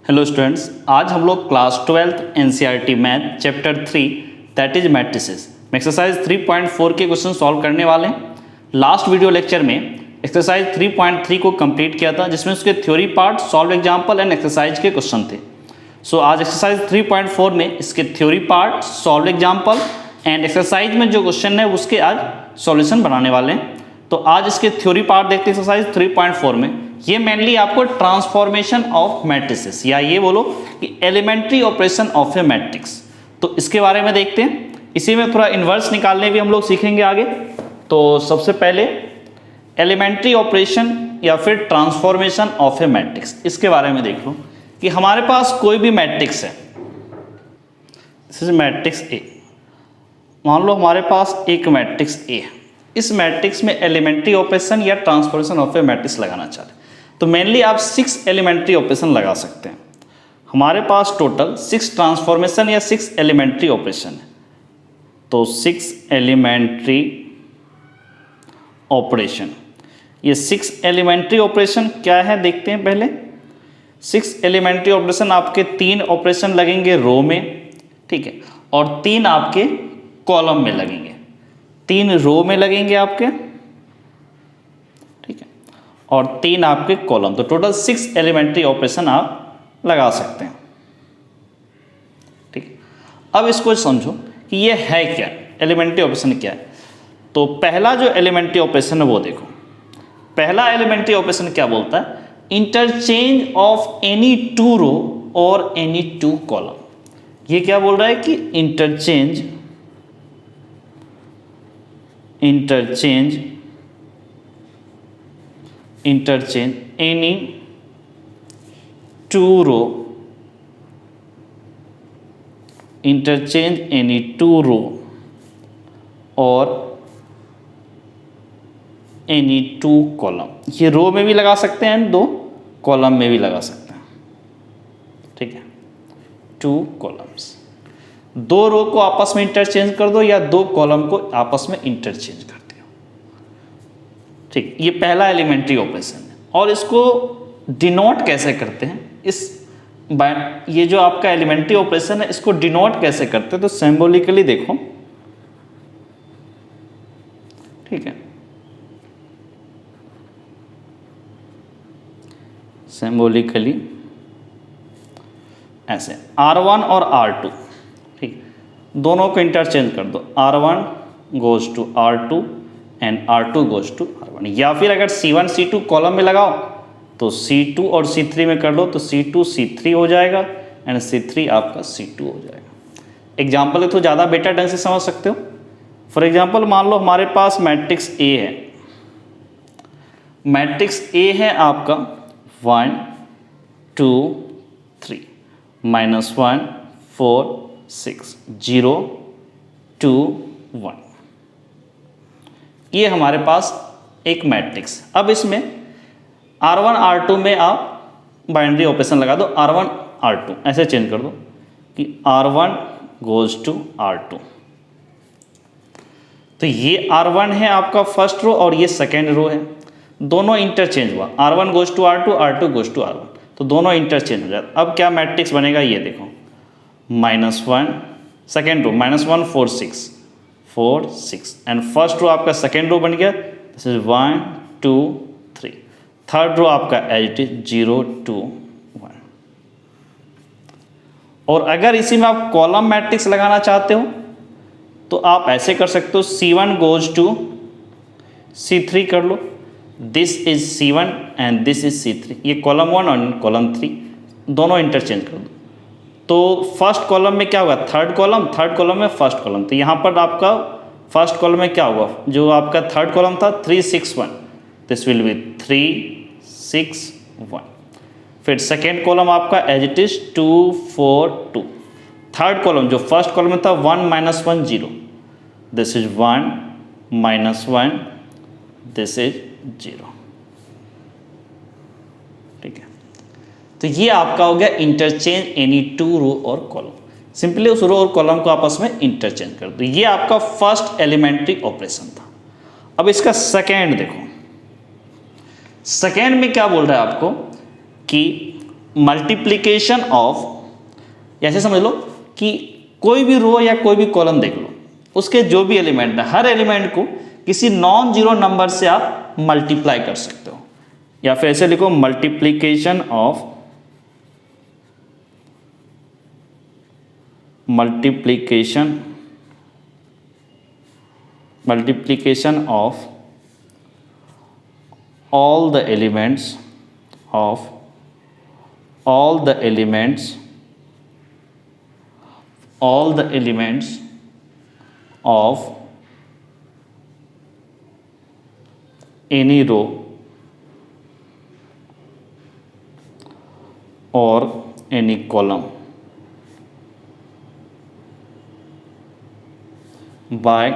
Hello students, आज हम लोग class 12th NCERT math chapter 3 that is matrices में एक्सरसाइज 3.4 के क्वेश्चन सॉल्व करने वाले हैं। लास्ट वीडियो लेक्चर में एक्सरसाइज 3.3 को कंप्लीट किया था, जिसमें उसके theory part, solve example and exercise के क्वेश्चन थे। सो आज एक्सरसाइज 3.4 में इसके theory part, solve example and exercise में जो क्वेश्चन है उसके आज सॉल्यूशन बनाने वाले हैं। तो आज इसके थ्योरी पार्ट देखते हैं एक्सरसाइज 3.4 में। ये मेनली आपको ट्रांसफॉर्मेशन ऑफ मैट्रिसेस या ये बोलो कि elementary operation of a matrix, तो इसके बारे में देखते हैं। इसी में थोड़ा इन्वर्स निकालने भी हम लोग सीखेंगे आगे। तो सबसे पहले एलिमेंट्री ऑपरेशन या फिर ट्रांसफॉर्मेशन ऑफ ए मैट्रिक्स, इसके बारे में देख लो कि हमारे पास कोई भी मैट्रिक्स है, दिस इज मैट्रिक्स ए। मान लो हमारे पास एक मैट्रिक्स ए है, इस मैट्रिक्स में एलिमेंट्री ऑपरेशन या ट्रांसफॉर्मेशन ऑफ ए मैट्रिक्स लगाना चाहते हैं तो मेनली आप 6 एलिमेंट्री ऑपरेशन लगा सकते हैं। हमारे पास टोटल 6 ट्रांसफॉर्मेशन या 6 एलिमेंट्री ऑपरेशन है। तो 6 एलिमेंट्री ऑपरेशन, ये 6 एलिमेंट्री ऑपरेशन क्या है देखते हैं पहले। 6 एलिमेंट्री ऑपरेशन आपके 3 ऑपरेशन लगेंगे रो में, ठीक है, और 3 आपके कॉलम में लगेंगे। 3 रो में लगेंगे आपके, ठीक है, और 3 आपके कॉलम। तो टोटल 6 एलिमेंट्री ऑपरेशन आप लगा सकते हैं, ठीक है। अब इसको समझो कि ये है क्या, एलिमेंट्री ऑपरेशन क्या है। तो पहला जो एलिमेंट्री ऑपरेशन है वो देखो। पहला एलिमेंट्री ऑपरेशन क्या बोलता है, इंटरचेंज ऑफ एनी 2 रो और एनी 2 कॉलम। ये क्या बोल रहा है कि इंटरचेंज एनी 2 रो, इंटरचेंज एनी 2 रो और एनी 2 कॉलम। ये रो में भी लगा सकते हैं, 2 कॉलम में भी लगा सकते हैं, ठीक है। 2 कॉलम्स, 2 रो को आपस में इंटरचेंज कर दो या 2 कॉलम को आपस में इंटरचेंज कर दिया, ठीक। ये पहला एलिमेंट्री ऑपरेशन है। और इसको डिनोट कैसे करते हैं, ये जो आपका एलिमेंट्री ऑपरेशन है इसको डिनोट कैसे करते हैं, तो सिंबॉलिकली देखो, ठीक है। सिंबॉलिकली ऐसे R1 और R2, ठीक, दोनों को इंटरचेंज कर दो। R1 goes to R2 and R2 goes to R1। या फिर अगर C1 C2 कॉलम में लगाओ तो C2 और C3 में कर लो, तो C2 C3 हो जाएगा एंड C3 आपका C2 हो जाएगा। एग्जाम्पल है तो ज़्यादा बेटर ढंग से समझ सकते हो। फॉर एग्जाम्पल मान लो हमारे पास मैट्रिक्स A है। मैट्रिक्स A है आपका 1 2 3 -1 4 6 0 2 1। ये हमारे पास एक मैट्रिक्स। अब इसमें R1 R2 में आप बाइनरी ऑपरेशन लगा दो, R1 R2 ऐसे चेंज कर दो कि R1 गोज टू R2। तो ये R1 है आपका फर्स्ट रो और ये सेकेंड रो है, दोनों इंटरचेंज हुआ। R1 goes to R2, R2 goes to R1, तो दोनों इंटरचेंज हो जाते। अब क्या मैट्रिक्स बनेगा, ये देखो, -1 second row, -1 4 6 4 6 and first row आपका सेकेंड रो बन गया, दिस इज 1 2 3। थर्ड रो आपका एज इट इज 0 2 1। और अगर इसी में आप कॉलम मैट्रिक्स लगाना चाहते हो तो आप ऐसे कर सकते हो, C1 गोज टू C3 कर लो, this is C1 and this is C3। ये कॉलम 1 और कॉलम 3 दोनों इंटरचेंज कर दो। तो फर्स्ट कॉलम में क्या होगा, थर्ड कॉलम में फर्स्ट कॉलम। तो यहाँ पर आपका फर्स्ट कॉलम में क्या होगा, जो आपका थर्ड कॉलम था 3 6 1, दिस विल बी 3 6 1। फिर सेकेंड कॉलम आपका as it is 2 4 2। Third column जो फर्स्ट कॉलम में था 1 -1 0, दिस इज 1 -1, दिस इज 0, ठीक है। तो ये आपका हो गया इंटरचेंज एनी 2 रो और कॉलम। सिंपली उस रो और कॉलम को आपस में इंटरचेंज कर दो। ये आपका फर्स्ट एलिमेंट्री ऑपरेशन था। अब इसका सेकेंड देखो। सेकेंड में क्या बोल रहा है आपको कि मल्टीप्लीकेशन ऑफ, ऐसे समझ लो कि कोई भी रो या कोई भी कॉलम देख लो, उसके जो भी एलिमेंट है, हर एलिमेंट को किसी नॉन जीरो नंबर से आप मल्टीप्लाई कर सकते हो, या फिर ऐसे लिखो multiplication of multiplication of all the elements of any row or any column by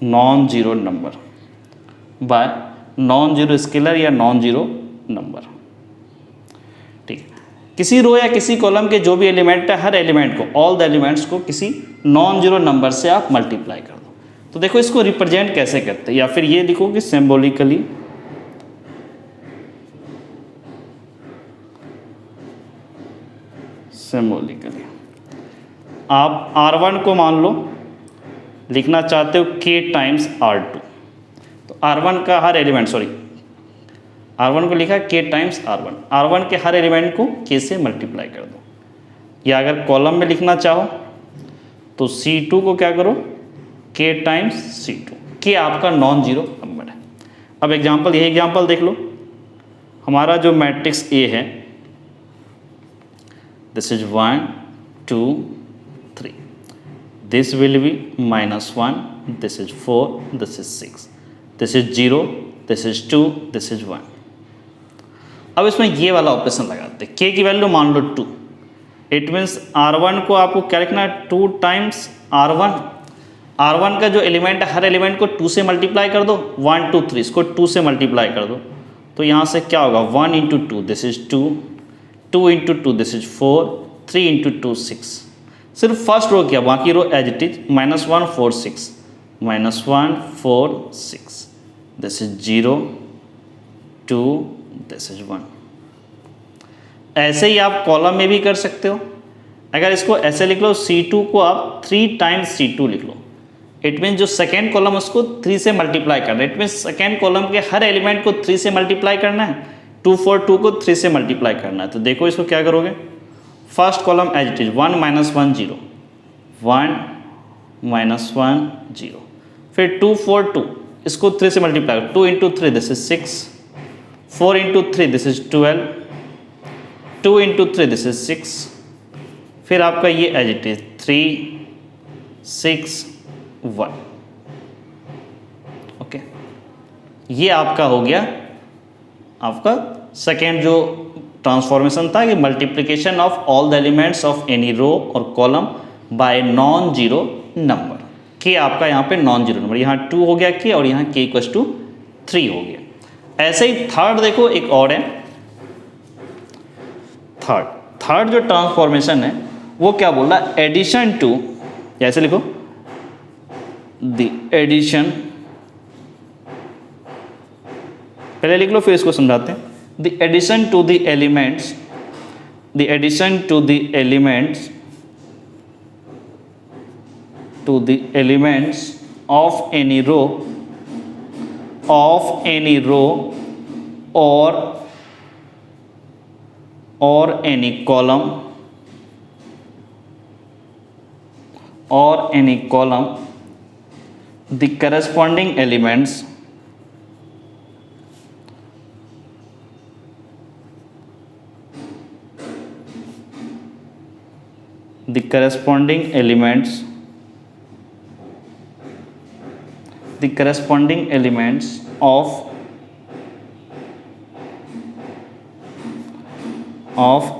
non zero number, bye non zero scalar या नॉन जीरो नंबर। ठीक है, किसी रो या किसी कॉलम के जो भी एलिमेंट है, हर एलिमेंट को, ऑल द एलिमेंट्स को किसी नॉन जीरो नंबर से आप मल्टीप्लाई कर दो। तो देखो इसको रिप्रेजेंट कैसे करते हैं, या फिर ये लिखो कि सिंबॉलिकली आप R1 को मान लो लिखना चाहते हो k टाइम्स R2, तो R1 का हर एलिमेंट, R1 को लिखा k टाइम्स R1 के हर एलिमेंट को k से मल्टीप्लाई कर दो। या अगर कॉलम में लिखना चाहो तो C2 को क्या करो, k टाइम्स C2, k आपका नॉन जीरो नंबर है। अब एग्जांपल, यही एग्जांपल देख लो, हमारा जो मैट्रिक्स A है, this is 1 2 3, this will be -1, this is 4, this is 6, this is 0, this is 2, this is 1। अब इसमें ये वाला ऑपरेशन लगाते हैं, k की वैल्यू मान लो 2, इट मीन्स R1 को आपको क्या लिखना है, 2 टाइम्स R1 का जो एलिमेंट है, हर एलिमेंट को 2 से मल्टीप्लाई कर दो, 1 2 3, इसको 2 से मल्टीप्लाई कर दो, तो यहाँ से क्या होगा, 1 into 2 this is 2, 2 into 2 this is 4, 3 into 2 6। सिर्फ फर्स्ट रो किया, बाकी row as it is, -1 4 6, -1 4 6, this is 0 2, this is 1। ऐसे ही आप कॉलम में भी कर सकते हो। अगर इसको ऐसे लिख लो, C2 को आप 3 टाइम्स C2 लिख लो, इट मीन जो सेकेंड कॉलम उसको 3 से मल्टीप्लाई करना है, इट मीन सेकेंड कॉलम के हर एलिमेंट को 3 से मल्टीप्लाई करना है, 2 4 2 को 3 से मल्टीप्लाई करना है। तो देखो इसको क्या करोगे, first column as it is 1 -1 0, 1 -1 0, फिर 2 4 2, इसको 3 से मल्टीप्लाई करो, 2 into 3 this is 6, 4 into 3 this is 12, 2 into 3 this is 6, फिर आपका ये एज इट इज 3 6 1। ओके, ये आपका हो गया आपका सेकेंड जो ट्रांसफॉर्मेशन था, कि multiplication of all the elements of any row और column by non zero number. के आपका यहाँ पे नॉन जीरो नंबर, यहाँ 2 हो गया के, और यहाँ k इक्वल्स टू 3 हो गया। ऐसे ही थर्ड देखो एक और है, थर्ड जो ट्रांसफॉर्मेशन है वो क्या बोल रहा है, एडिशन टू, जैसे लिखो द एडिशन, पहले लिख लो फिर इसको समझाते हैं। The addition to the elements of any row or any column the corresponding elements of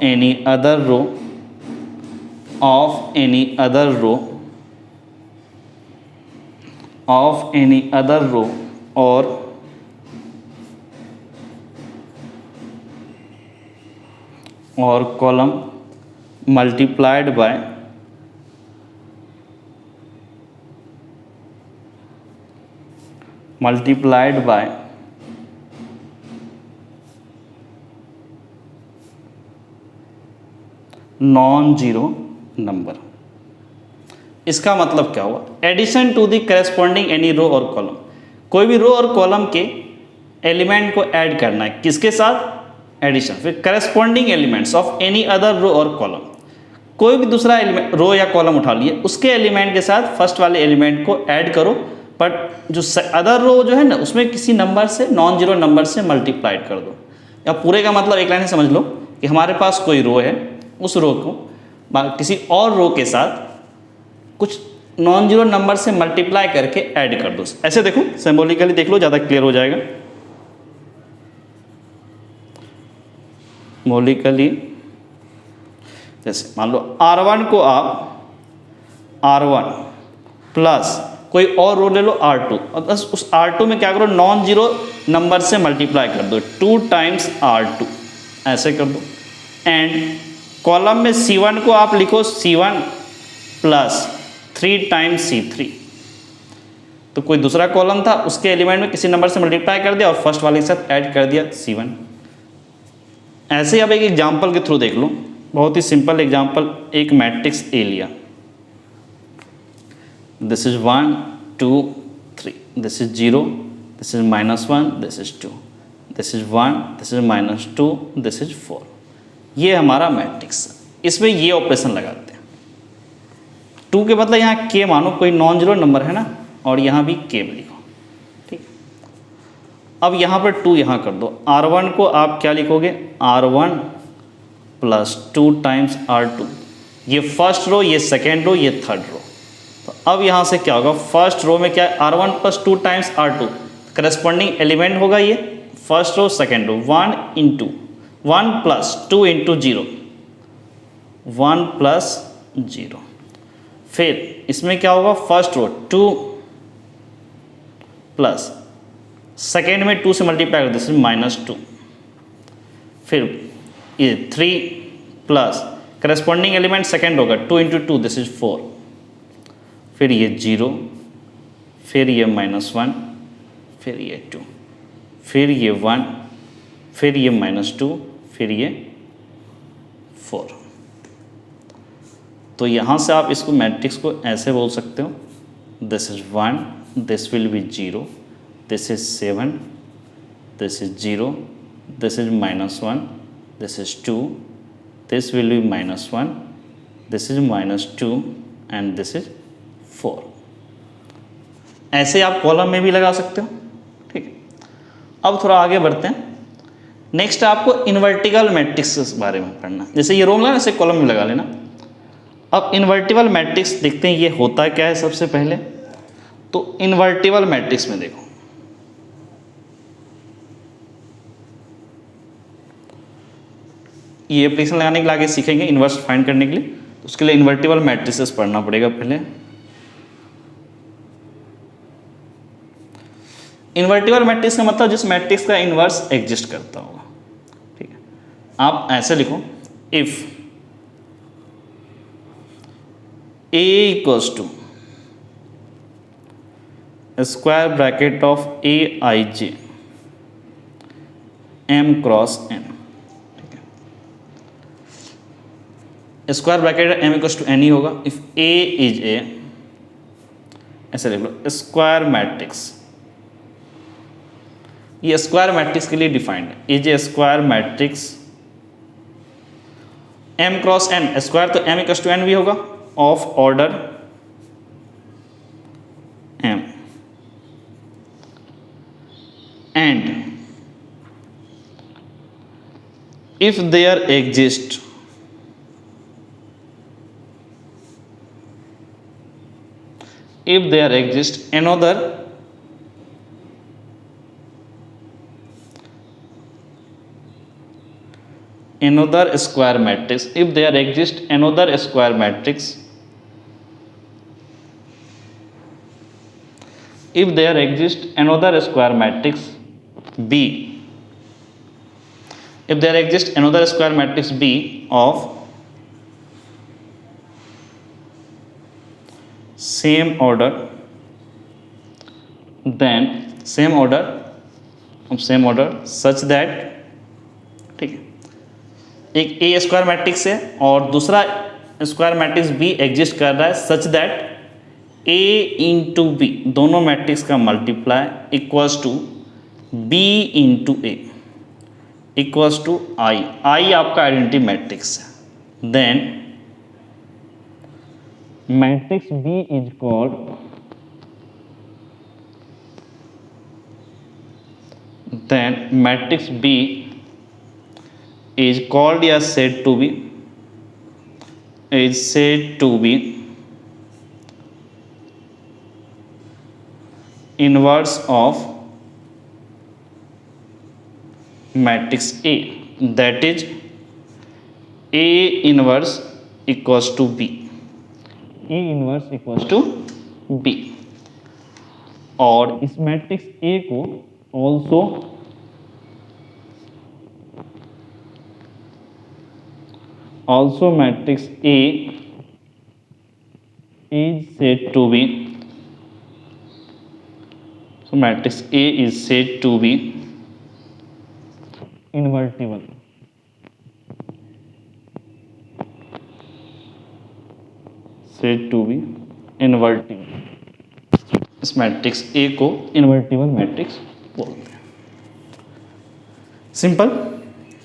any other row or column multiplied by non zero number. इसका मतलब क्या हुआ? Addition to the corresponding any row और column, कोई भी रो और column के element को ऐड करना है, किसके साथ? एडिशन। फिर corresponding elements of any other row और कॉलम, कोई भी दूसरा एलिमेंट रो या कॉलम उठा लिए, उसके एलिमेंट के साथ फर्स्ट वाले एलिमेंट को ऐड करो, बट जो अदर रो जो है ना उसमें किसी नंबर से, नॉन जीरो नंबर से मल्टीप्लाइड कर दो। या पूरे का मतलब एक लाइन से समझ लो कि हमारे पास कोई रो है, उस रो को किसी और रो के साथ कुछ नॉन जीरो नंबर से मल्टीप्लाई करके ऐड कर दो। ऐसे देखो, सिंबॉलिकली देख लो, ज़्यादा क्लियर हो जाएगा। सिंबॉलिकली जैसे मान लो R1 को आप R1 प्लस कोई और रो ले लो R2, और बस उस R2 में क्या करो, नॉन जीरो नंबर से मल्टीप्लाई कर दो, 2 टाइम्स R2 ऐसे कर दो। एंड कॉलम में C1 को आप लिखो C1 प्लस 3 टाइम्स C3। तो कोई दूसरा कॉलम था, उसके एलिमेंट में किसी नंबर से मल्टीप्लाई कर दिया और फर्स्ट वाले के साथ ऐड कर दिया C1। ऐसे ही आप एक एग्जाम्पल के थ्रू देख लो, बहुत ही सिंपल एग्जाम्पल। एक मैट्रिक्स ए लिया, this is 1 2 3, this is 0, this is -1, this is 2, this is 1, this is -2, this is 4। ये हमारा मैट्रिक्स। इसमें ये ऑपरेशन लगाते हैं। 2 के बदले यहाँ के मानो, कोई नॉन जीरो नंबर है ना, और यहाँ भी के लिखो, ठीक। अब यहाँ पर 2 यहाँ कर दो। R1 को आप क्या लिखोगे, R1 प्लस 2 टाइम्स R2। ये फर्स्ट रो, ये सेकेंड रो, ये थर्ड रो। तो अब यहाँ से क्या होगा, फर्स्ट रो में क्या है, R1 plus 2 times R2, corresponding element होगा ये first row second row, 1 plus 2 into 0, 1 plus 0। फिर इसमें क्या होगा, फर्स्ट रो 2 प्लस सेकेंड में 2 से मल्टीप्लाई कर, दिस इज -2। फिर ये 3 प्लस करस्पॉन्डिंग एलिमेंट सेकेंड होगा, 2 इंटू 2, दिस इज 4। फिर ये 0, फिर ये -1, फिर ये 2, फिर ये 1, फिर ये -2, फिर ये 4। तो यहाँ से आप इसको मैट्रिक्स को ऐसे बोल सकते हो, this is 1, this will be 0, this is 7, this is 0, this is -1, this is 2, this will be -1, this is -2 and this is 4। ऐसे आप कॉलम में भी लगा सकते हो, ठीक है। अब थोड़ा आगे बढ़ते हैं। नेक्स्ट आपको इन्वर्टिबल मैट्रिक्स के बारे में पढ़ना। जैसे ये रो मिला ना, ऐसे कॉलम में लगा लेना। अब इन्वर्टिबल मैट्रिक्स देखते हैं, ये होता क्या है सबसे पहले। तो इन्वर्टिबल मैट्रिक्स में देखो, ये एप्लीकेशन लगाने के लिए आगे सीखेंगे इन्वर्स फाइंड करने के लिए। तो उसके लिए इन्वर्टिबल मैट्रिसेस पढ़ना पड़ेगा पहले। इन्वर्टिबल मैट्रिक्स का मतलब जिस मैट्रिक्स का इन्वर्स एग्जिस्ट करता होगा, ठीक है। आप ऐसे लिखो, if A equals to square bracket of Aij M cross N, square bracket M equals to N ही होगा। इफ A इज ए, ऐसे लिख लो, स्क्वायर मैट्रिक्स। ये स्क्वायर मैट्रिक्स के लिए डिफाइंड है, is a square matrix M cross N, square तो M इक्वल्स टू N भी होगा, of order M, and if there exist another square matrix, if there exists another square matrix, if there exists another square matrix B, if there exists another square matrix B of same order, then same order such that, ठीक है, एक ए square matrix है और दूसरा square matrix be exist कर रहा है such that A into B दोनों मैट्रिक्स का multiply equals to B into A equals to I. I आपका आइडेंटिटी मैट्रिक्स है। Then matrix B is called matrix B is called या said to be inverse of matrix A, that is A inverse equals to B, A inverse equals to B। और इस matrix A को also matrix A is said to be, so matrix A is said to be invertible, said to be invertible। इस matrix A को invertible matrix बोलते हैं। Simple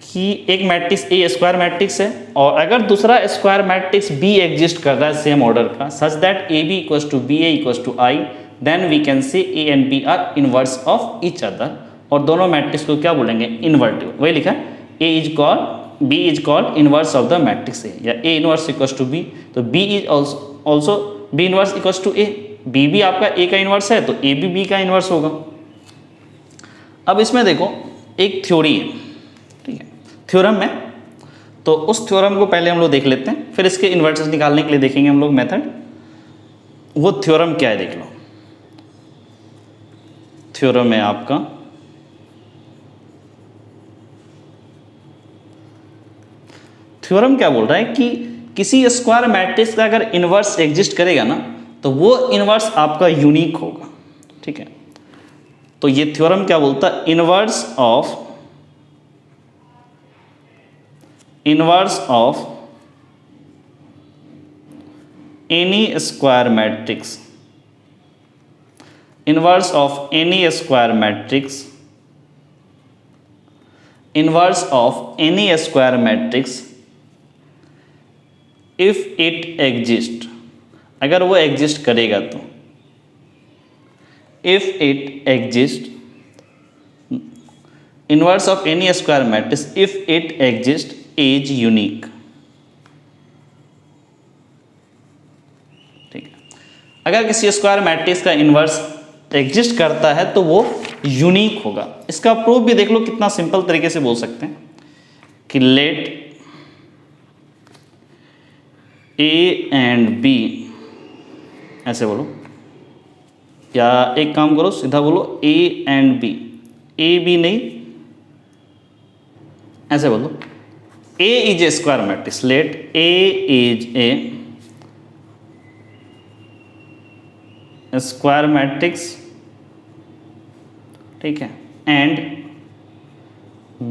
कि एक matrix A square matrix है और अगर दूसरा स्क्वायर मैट्रिक्स बी एग्जिस्ट कर रहा है सेम ऑर्डर का such that A B equals to B A equals to I, then we can say A and B are inverse of each other. और दोनों मैट्रिक्स को क्या बोलेंगे? इन्वर्टिबल। वही लिखा है A is called B is called inverse of the matrix A, या A inverse equals to B, तो B is also B inverse equals to A. B भी आपका ए का इनवर्स है तो ए भी बी का इनवर्स होगा। अब इसमें देखो एक थ्योरी है, ठीक है, थ्योरम में, तो उस थ्योरम को पहले हम लोग देख लेते हैं, फिर इसके इन्वर्सेस निकालने के लिए देखेंगे हम लोग मेथड। वो थ्योरम क्या है देख लो। थ्योरम है आपका थ्योरम क्या बोल रहा है कि किसी स्क्वायर मैट्रिक्स का अगर इनवर्स एग्जिस्ट करेगा ना तो वो इनवर्स आपका यूनिक होगा, ठीक है। तो ये थ्योरम क्या बोलता है? Inverse of N E square matrix, inverse of N E square matrix, inverse of N E square matrix if it exist, अगर वो एग्जिस्ट करेगा तो, if it exist, inverse of N E square matrix if it exist is unique, ठीक है। अगर किसी square matrix का inverse exist करता है तो वो यूनिक होगा। इसका प्रूफ भी देख लो कितना सिंपल तरीके से बोल सकते हैं कि लेट ए एंड बी, ऐसे बोलो, या एक काम करो सीधा बोलो A and B, A B नहीं, ऐसे बोलो A is a square matrix, let A is a square matrix, ठीक है, and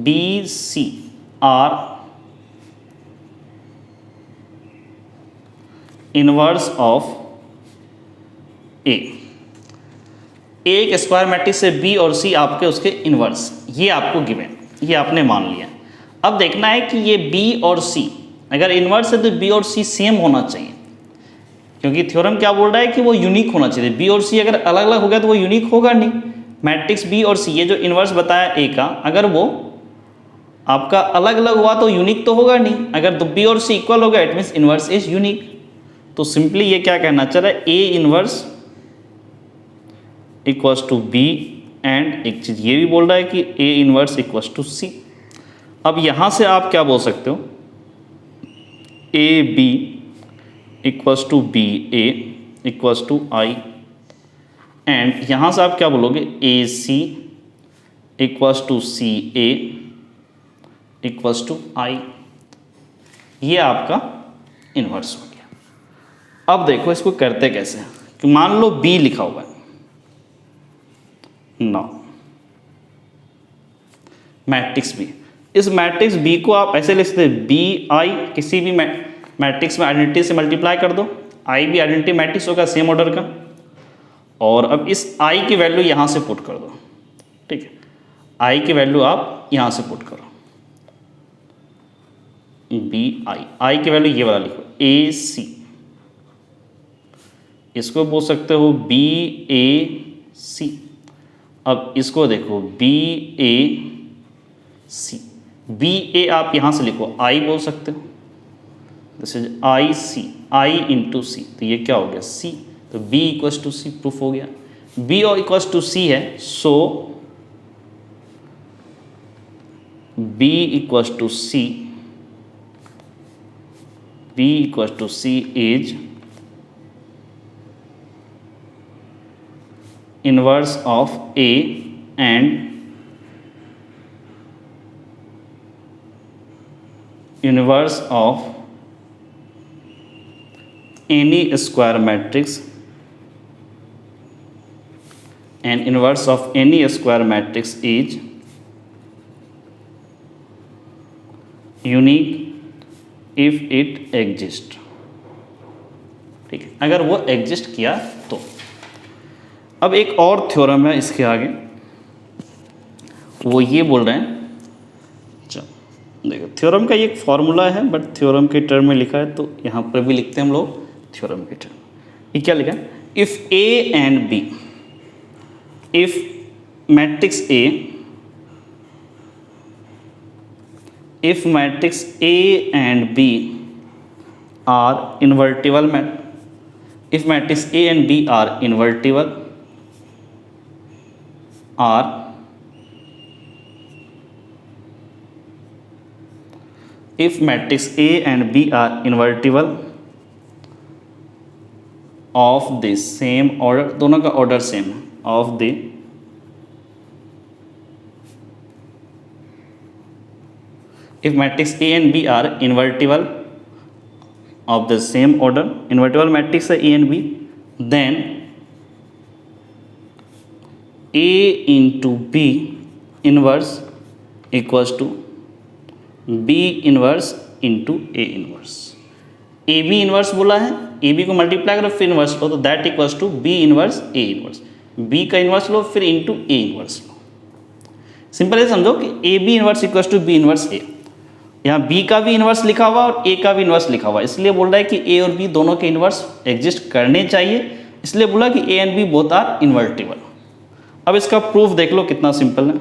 B C are inverse of A. एक स्क्वायर मैट्रिक्स से बी और सी आपके उसके इनवर्स, ये आपको गिवन, ये आपने मान लिया। अब देखना है कि ये बी और सी अगर इनवर्स है तो बी और सी सेम होना चाहिए, क्योंकि थ्योरम क्या बोल रहा है कि वो यूनिक होना चाहिए। बी और सी अगर अलग अलग हो गया तो वो यूनिक होगा नहीं। मैट्रिक्स बी और सी, ये जो इनवर्स बताया ए का, अगर वो आपका अलग अलग हुआ तो यूनिक तो होगा नहीं। अगर तो बी और सी इक्वल हो गया it means inverse is unique. तो सिंपली ये क्या कहना चाह रहा है? A inverse equals to B, and एक चीज ये भी बोल रहा है कि A inverse equals to C. अब यहां से आप क्या बोल सकते हो? A B equals to B A equals to I, and यहां से आप क्या बोलोगे? A C equals to C A equals to I. ये आपका इनवर्स हो गया। अब देखो इसको करते कैसे हैं कि मान लो बी लिखा हुआ है, नो मैट्रिक्स बी, इस मैट्रिक्स बी को आप ऐसे लिख सकते हैं, बी आई किसी भी मैट्रिक्स में आइडेंटिटी से मल्टीप्लाई कर दो, आई भी आइडेंटिटी मैट्रिक्स होगा सेम ऑर्डर का, और अब इस आई की वैल्यू यहाँ से पुट कर दो, ठीक है, आई की वैल्यू आप यहाँ से पुट करो, बी आई की वैल्यू ये वाला लिखो, ए सी, इसको बोल सकते हो बी ए सी। अब इसको देखो बी ए सी, बी ए आप यहाँ से लिखो, आई बोल सकते हो, this is I C, I into C, तो ये क्या हो गया सी, तो B equals to C proof हो गया। बी और इक्वस टू सी है, so B equals to C, B equals to C is inverse of A and inverse of any square matrix and inverse of any square matrix is unique if it exists। ठीक है, अगर वो exist किया तो। अब एक और theorem है इसके आगे, वो ये बोल रहे हैं, चलो देखो थ्योरम का ये एक फॉर्मूला है, बट थ्योरम के टर्म में लिखा है, तो यहाँ पर भी लिखते हैं हम लोग थ्योरम के टर्म। ये क्या लिखा है, if A and B, if matrix A, if matrix A and B are invertible, if matrix A and B are invertible, are if matrix A and B are invertible of the same order, दोनों का order same, of the if matrix A and B are invertible of the same order, invertible matrix है A and B, then A into B inverse equals to B inverse into A inverse। A B inverse बोला है, A B को multiply करो फिर inverse लो, तो that equals to B inverse A inverse, B का inverse लो फिर इंटू ए इनवर्स लो। सिंपल ये समझो कि A B inverse equals to B inverse A, यहाँ बी का भी इनवर्स लिखा हुआ और ए का भी इनवर्स लिखा हुआ, इसलिए बोल रहा है कि ए और बी दोनों के इनवर्स एग्जिस्ट करने चाहिए, इसलिए बोला कि A and B both are invertible. अब इसका प्रूफ देख लो कितना सिंपल है।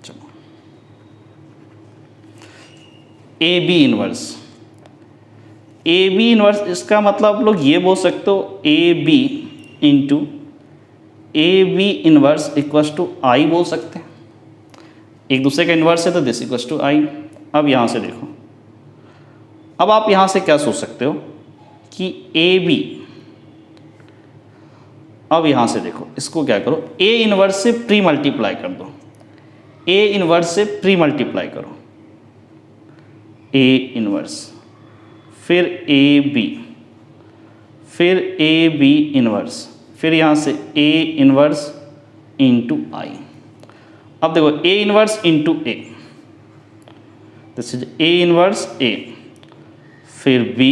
चलो A B inverse, A B inverse इसका मतलब आप लोग ये बोल सकते हो A B into A B inverse equals to I बोल सकते हैं, एक दूसरे का इनवर्स है तो दिस इक्वल्स टू आई। अब यहाँ से देखो, अब आप यहाँ से क्या सोच सकते हो कि ए बी, अब यहाँ से देखो इसको क्या करो, ए इनवर्स से प्री मल्टीप्लाई कर दो, ए इनवर्स से प्री मल्टीप्लाई करो, ए इनवर्स फिर ए बी, फिर ए बी इनवर्स, फिर यहाँ से ए इनवर्स इंटू आई। अब देखो A inverse into A, this is A inverse A, फिर बी,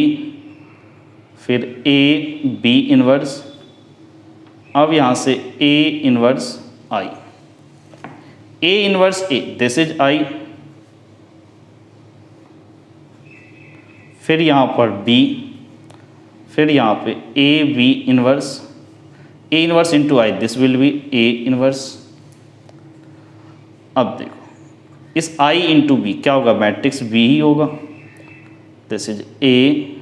फिर ए बी इनवर्स, अब यहाँ से A inverse I, A inverse A, this is I, फिर यहाँ पर बी, फिर यहाँ पे A B inverse, A inverse into I, this will be A inverse. अब देखो इस आई इंटू बी क्या होगा, मैट्रिक्स बी ही होगा, this is A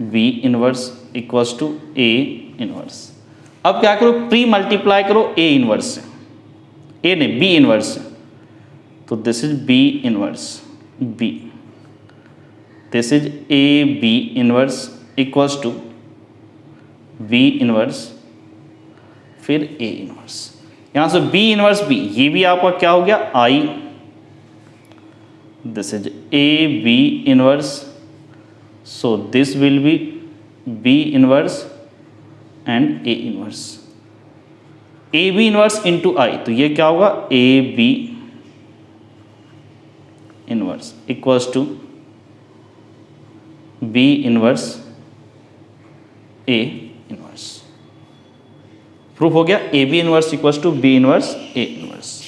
B inverse equals to A inverse. अब क्या करो, प्री मल्टीप्लाई करो ए इनवर्स से, ए नहीं बी इनवर्स से, तो this is B inverse B, this is A B inverse equals to B inverse फिर ए इनवर्स। यहाँ से बी इनवर्स बी, ये भी आपका क्या हो गया I, this is A B inverse, so this will be B inverse and A inverse, A B inverse into I, तो ये क्या होगा A B inverse equals to B inverse A inverse. Proof हो गया, A B inverse equals to B inverse A inverse.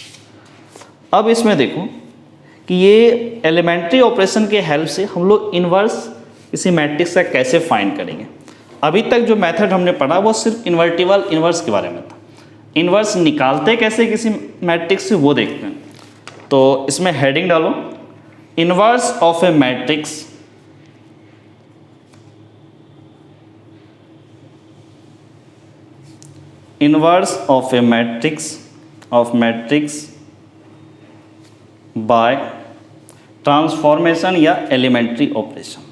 अब इसमें देखो कि ये एलिमेंट्री ऑपरेशन के हेल्प से हम लोग इनवर्स किसी मैट्रिक्स का कैसे फाइंड करेंगे। अभी तक जो मेथड हमने पढ़ा वो सिर्फ इन्वर्टिबल इनवर्स के बारे में था। इनवर्स निकालते कैसे किसी मैट्रिक्स से वो देखते हैं। तो इसमें हेडिंग डालो, inverse of a matrix inverse of a matrix by transformation या एलिमेंट्री ऑपरेशन।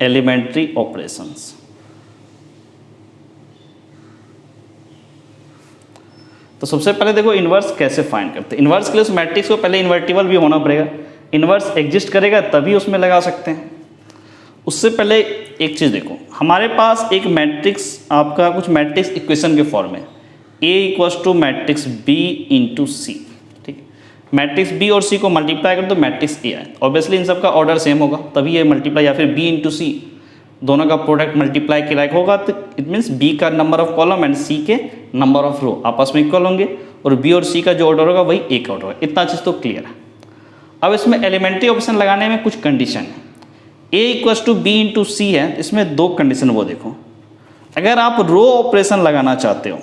Elementary operations. तो सबसे पहले देखो इनवर्स कैसे फाइंड करते हैं। इनवर्स के लिए उस मैट्रिक्स को पहले इन्वर्टिबल भी होना पड़ेगा, इनवर्स एग्जिस्ट करेगा तभी उसमें लगा सकते हैं। उससे पहले एक चीज़ देखो, हमारे पास एक मैट्रिक्स, आपका कुछ मैट्रिक्स इक्वेशन के फॉर्म में A equals to matrix B into C. ठीक है, मैट्रिक्स B और C को मल्टीप्लाई कर तो मैट्रिक्स A आए। ऑब्वियसली इन सब का ऑर्डर सेम होगा तभी ये मल्टीप्लाई, या फिर B इंटू सी दोनों का प्रोडक्ट मल्टीप्लाई के लायक होगा तो इट मीन्स B का number of column and C के नंबर ऑफ रो आपस में इक्वल होंगे और B और C का जो ऑर्डर होगा वही A का ऑर्डर होगा। इतना चीज़ तो क्लियर है। अब इसमें एलिमेंट्री ऑपरेशन लगाने में कुछ कंडीशन है। A equals to B into C है, इसमें दो कंडीशन वो देखो। अगर आप रो ऑपरेशन लगाना चाहते हो,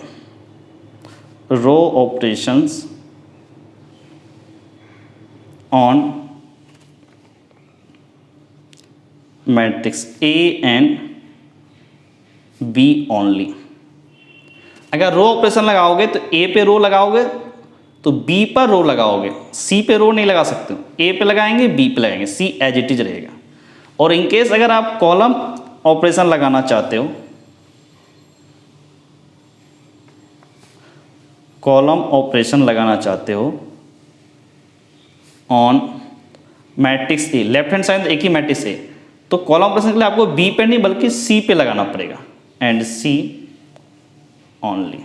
row operations on matrix A and B only. अगर रो ऑपरेशन लगाओगे तो A पे रो लगाओगे तो B पर रो लगाओगे, C पे रो नहीं लगा सकते हो। A पे लगाएंगे B पे लगाएंगे, C एज इट इज रहेगा। और इनकेस अगर आप कॉलम ऑपरेशन लगाना चाहते हो, कॉलम ऑपरेशन लगाना चाहते हो on matrix A, left hand side एक ही मैट्रिक्स A, तो कॉलम ऑपरेशन के लिए आपको B पे नहीं बल्कि C पे लगाना पड़ेगा एंड C ओनली।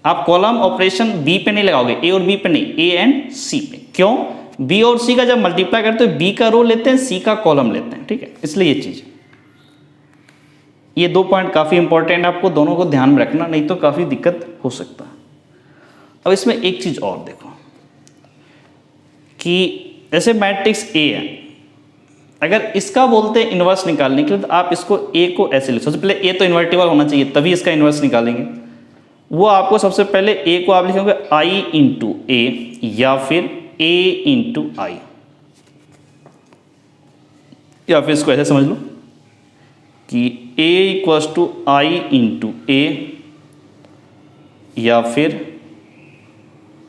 आप कॉलम ऑपरेशन B पे नहीं लगाओगे, A और B पे नहीं, A एंड C पे। क्यों? B और C का जब मल्टीप्लाई करते हो B का रो लेते हैं, C का कॉलम लेते हैं। ठीक है, इसलिए ये चीज़, ये दो पॉइंट काफ़ी इंपॉर्टेंट है, आपको दोनों को ध्यान में रखना, नहीं तो काफ़ी दिक्कत हो सकता है। अब इसमें एक चीज़ और देखो कि जैसे मैट्रिक्स A है, अगर इसका बोलते हैं इन्वर्स निकालने के लिए तो आप इसको A को ऐसे लिखो। सबसे पहले A तो इन्वर्टिबल होना चाहिए तभी इसका इन्वर्स निकालेंगे। वो आपको सबसे पहले A को आप लिखोगे I इंटू A या फिर A इंटू I, या फिर इसको ऐसे समझ लो कि A equals to I into A या फिर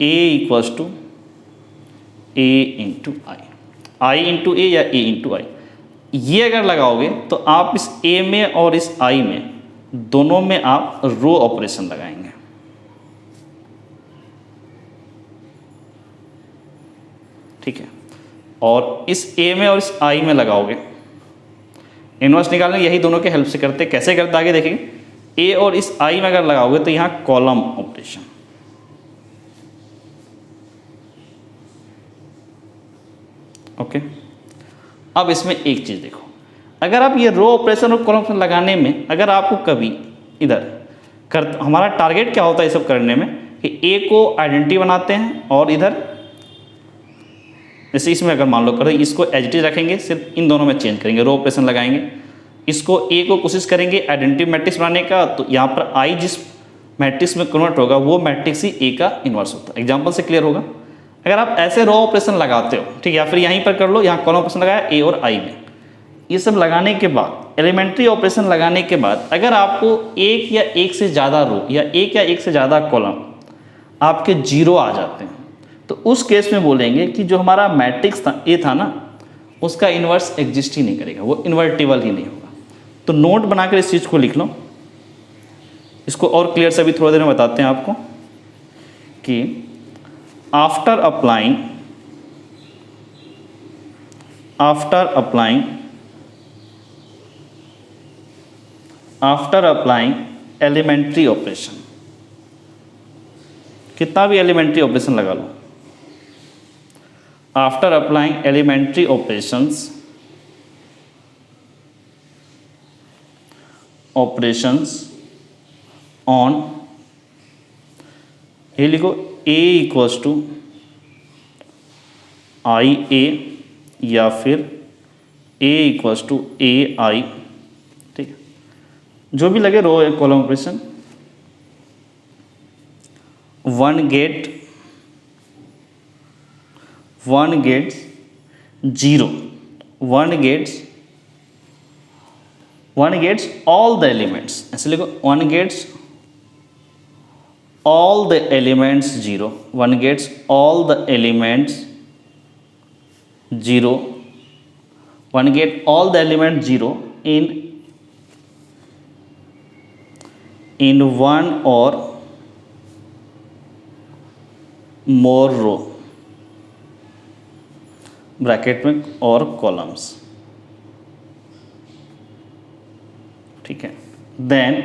A equals to A into I into A या A इंटू I। ये अगर लगाओगे तो आप इस A में और इस I में दोनों में आप रो ऑपरेशन लगाएंगे। ठीक है, और इस A में और इस I में लगाओगे, इनवर्स निकालने यही दोनों के हेल्प से करते। कैसे करते आगे देखेंगे। A और इस I में अगर लगाओगे तो यहाँ कॉलम ऑपरेशन, ओके। अब इसमें एक चीज़ देखो, अगर आप ये रो ऑपरेशन और कॉलम ऑपरेशन लगाने में अगर आपको कभी इधर हमारा टारगेट क्या होता है ये सब करने में कि A को आइडेंटिटी बनाते हैं और इधर जैसे इसमें अगर मान लो करें इसको एज इट इज रखेंगे, सिर्फ इन दोनों में चेंज करेंगे, रो ऑपरेशन लगाएंगे। इसको A को कोशिश करेंगे आइडेंटिटी मैट्रिक्स बनाने का, तो यहाँ पर I जिस मैट्रिक्स में कन्वर्ट होगा वो मैट्रिक्स ही A का इन्वर्स होता है। एग्जाम्पल से क्लियर होगा। अगर आप ऐसे रो ऑपरेशन लगाते हो, ठीक है, या फिर यहीं पर कर लो, यहाँ कॉलम ऑपरेशन लगाया A और I में, ये सब लगाने के बाद एलिमेंट्री ऑपरेशन लगाने के बाद अगर आपको एक या एक से ज़्यादा रो या एक से ज़्यादा कॉलम आपके जीरो आ जाते हैं तो उस केस में बोलेंगे कि जो हमारा मैट्रिक्स था A था ना, उसका इन्वर्स एग्जिस्ट ही नहीं करेगा, वो इन्वर्टिबल ही नहीं होगा। तो नोट बनाकर इस चीज़ को लिख लो। इसको और क्लियर से अभी थोड़ी देर में बताते हैं आपको कि आफ्टर अप्लाइंग एलिमेंट्री ऑपरेशन, कितना भी एलिमेंट्री ऑपरेशन लगा लो, after applying elementary operations on, ये लिखो a equals to I A या फिर a equals to A I, ठीक है, जो भी लगे row column operation, one gets zero, one gets all the elements, ऐसे लिखो one gets all the elements 0, one gets all the elements 0, one get all the elements 0 in one or more row, bracket में और columns, ठीक है, then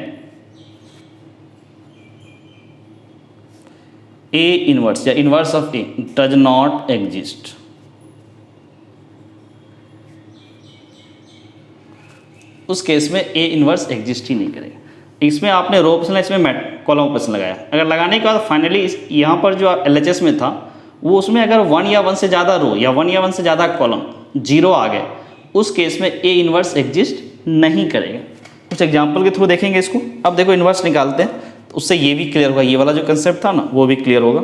A inverse या inverse of A does not exist, उस case में A inverse exist ही नहीं करेगा। इसमें आपने रो ऑप्शन, इसमें कॉलम ऑपरेशन लगाया, अगर लगाने के बाद फाइनली यहाँ पर जो LHS में था वो उसमें अगर 1 या 1 से ज़्यादा रो या 1 या 1 से ज़्यादा कॉलम 0 आ गए, उस केस में A इनवर्स एग्जिस्ट नहीं करेगा। कुछ एग्जाम्पल के थ्रू देखेंगे इसको। अब देखो इनवर्स निकालते हैं तो उससे ये भी क्लियर होगा, ये वाला जो कंसेप्ट था ना वो भी क्लियर होगा।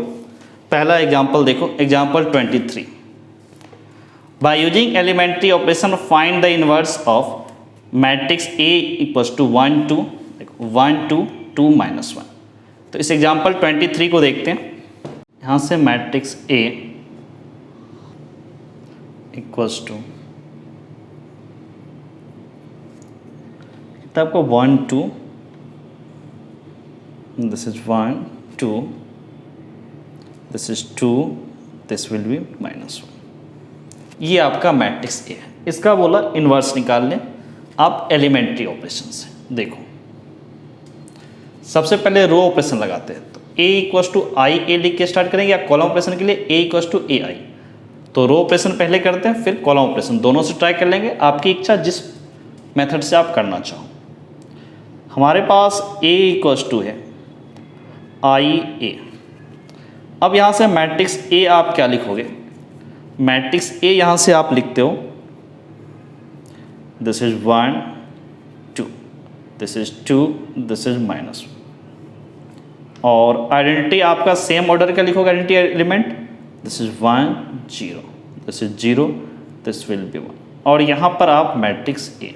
पहला एग्जाम्पल देखो, example 23, by using elementary operation find the inverse of matrix A equals to 1 2 1 2 2 -1। तो इस एग्जाम्पल 23 को देखते हैं। यहाँ से मैट्रिक्स A इक्वल्स टू तब को 1 2, this is 1 2, this is 2, this will be -1। ये आपका मैट्रिक्स A है, इसका बोला इन्वर्स निकाल लें आप एलिमेंट्री ऑपरेशन से। देखो सबसे पहले रो ऑपरेशन लगाते हैं, तो A इक्वल्स टू आई ए लिख के स्टार्ट करेंगे, या कॉलम ऑपरेशन के लिए A इक्वल्स टू ए आई। तो रो ऑपरेशन पहले करते हैं, फिर कॉलम ऑपरेशन, दोनों से ट्राई कर लेंगे, आपकी इच्छा जिस मेथड से आप करना चाहो। हमारे पास A इक्वल्स टू है आई ए। अब यहाँ से मैट्रिक्स A आप क्या लिखोगे, मैट्रिक्स A यहाँ से आप लिखते हो this is 1 2, this is 2, this is -1। और आइडेंटिटी आपका सेम ऑर्डर का लिखोगे, identity element this is 1 0, this is 0, this will be 1, और यहाँ पर आप मैट्रिक्स A।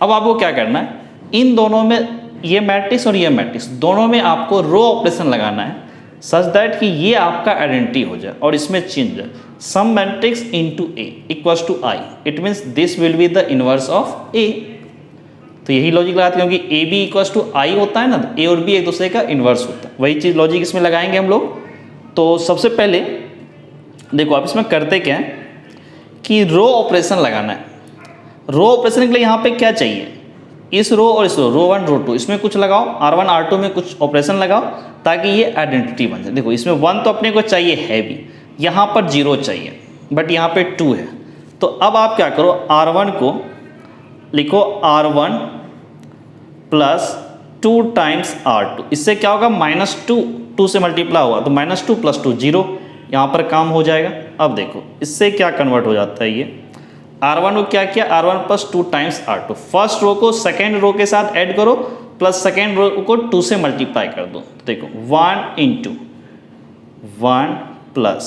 अब आपको क्या करना है, इन दोनों में, ये मैट्रिक्स और ये मैट्रिक्स दोनों में आपको रो ऑपरेशन लगाना है सच दैट कि ये आपका आइडेंटिटी हो जाए और इसमें चेंज है some matrix into A equals to I, it means this will be the inverse of A। तो यही लॉजिक लगाते हैं, क्योंकि A भी इक्वल्स टू I होता है ना, तो A और B एक दूसरे का इनवर्स होता है, वही चीज़ लॉजिक इसमें लगाएंगे हम लोग। तो सबसे पहले देखो आप इसमें करते क्या है कि रो ऑपरेशन लगाना है। रो ऑपरेशन के लिए यहाँ पे क्या चाहिए, इस रो और इस रो 1 रो 2 इसमें कुछ लगाओ, R1 R2 में कुछ ऑपरेशन लगाओ ताकि ये आइडेंटिटी बन जाए। देखो इसमें 1 तो अपने को चाहिए है भी, यहाँ पर 0 चाहिए बट यहाँ पे 2 है। तो अब आप क्या करो, R1 को लिखो R1 प्लस 2 टाइम्स R2, इससे क्या होगा -2, 2 से मल्टीप्लाई हुआ तो -2 + 2 0, यहाँ पर काम हो जाएगा। अब देखो इससे क्या कन्वर्ट हो जाता है, ये R1 को क्या किया, R1 plus 2 times R2, first row को सेकेंड रो के साथ ऐड करो प्लस सेकेंड रो को 2 से मल्टीप्लाई कर दो। देखो 1 × 1 प्लस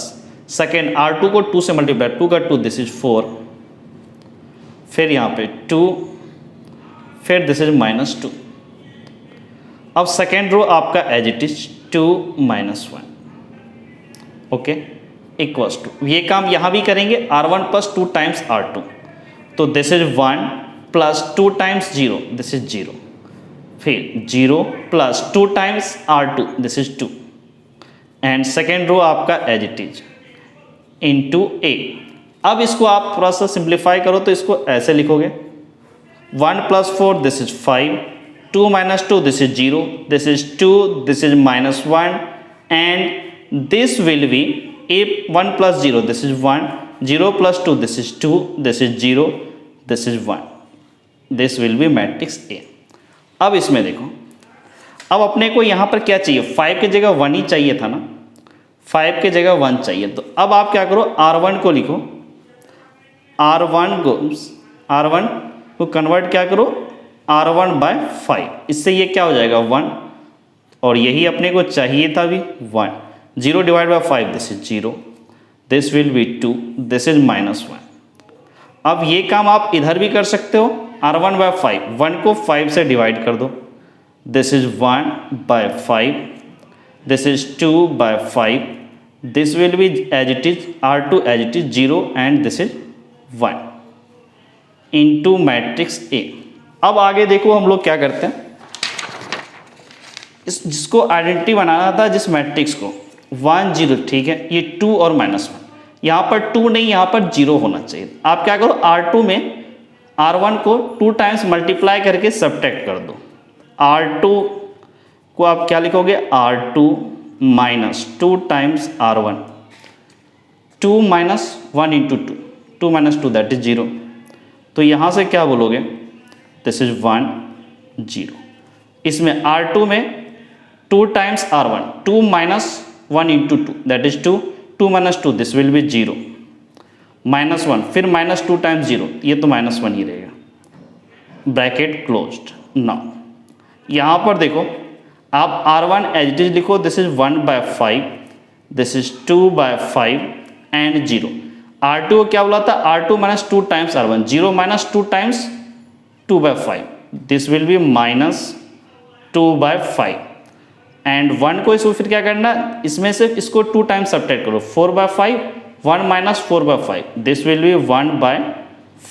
सेकेंड R2 को 2 से मल्टीप्लाई, 2 का 2 दिस इज 4, फिर यहाँ पे 2, फिर दिस इज -2। अब सेकेंड रो आपका as it is 2 - 1, okay, equals to, ये काम यहाँ भी करेंगे R1 प्लस 2 टाइम्स R2, तो this is 1 plus 2 times 0, this is 0, फिर 0 plus 2 times R2, this is 2, and second row आपका as it is into A। अब इसको आप थोड़ा सा सिंप्लीफाई करो तो इसको ऐसे लिखोगे 1 + 4 this is 5, 2 - 2 this is 0, this is 2, this is -1, and this will be a 1 plus 0, this is 1, 0 plus 2, this is 2, this is 0, this is 1, this will be matrix A। अब इसमें देखो, अब अपने को यहाँ पर क्या चाहिए, 5 की जगह 1 ही चाहिए था ना, 5 की जगह 1 चाहिए, तो अब आप क्या करो, R1 को लिखो, R1 को कन्वर्ट क्या करो, R1 बाय 5, इससे ये क्या हो जाएगा 1, और यही अपने को चाहिए था भी 1, 0 divide by 5, this is 0, this will be 2, this is -1। अब ये काम आप इधर भी कर सकते हो, R1 बाय 5, 1 को 5 से डिवाइड कर दो, this is 1 by 5, this is 2 by 5, this will be as it is R2 as it is 0 and this is 1 into matrix A। अब आगे देखो हम लोग क्या करते हैं, इस जिसको आइडेंटिटी बनाना था जिस मैट्रिक्स को 1 0, ठीक है, ये 2 और -1, यहाँ पर 2 नहीं, यहाँ पर 0 होना चाहिए। आप क्या करो, R2 में R1 को 2 टाइम्स मल्टीप्लाई करके सब्ट्रैक्ट कर दो, R2 को आप क्या लिखोगे, R2 minus 2 times R1, 2 minus 1 into 2, 2 minus 2 that is 0, तो यहाँ से क्या बोलोगे, दिस इज 1 0, इसमें R2 में 2 times R1, 2 minus 1 into 2 that is 2, 2 minus 2 this will be 0, -1, फिर -2 टाइम्स 0, ये तो -1 ही रहेगा, ब्रैकेट क्लोज्ड। नाउ यहाँ पर देखो, आप R1 एज इट इज लिखो, this is 1 by 5, this is 2 by 5 and 0। R2 को क्या बोला था, R2 minus 2 times R1, 0 minus 2 times 2 by 5, this will be -2 by 5 and 1 को इसको फिर क्या करना, इसमें से इसको 2 टाइम्स सब्ट्रैक्ट करो, 4 by 5, 1 minus 4 by 5, this will be 1 by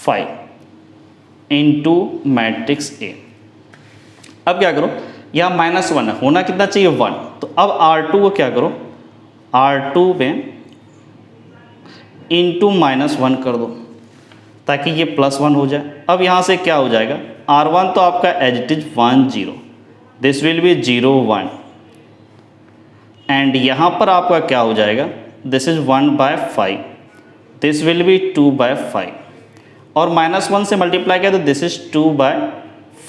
5 into matrix A। अब क्या करो, यहाँ -1 है, होना कितना चाहिए 1, तो अब R2 को क्या करो, R2 में इंटू -1 कर दो ताकि ये +1 हो जाए। अब यहाँ से क्या हो जाएगा, R1 तो आपका as it is 1 0, this will be 0 1 and यहाँ पर आपका क्या हो जाएगा, this is 1 by 5, this will be 2 by 5 और -1 से मल्टीप्लाई किया तो this is 2 by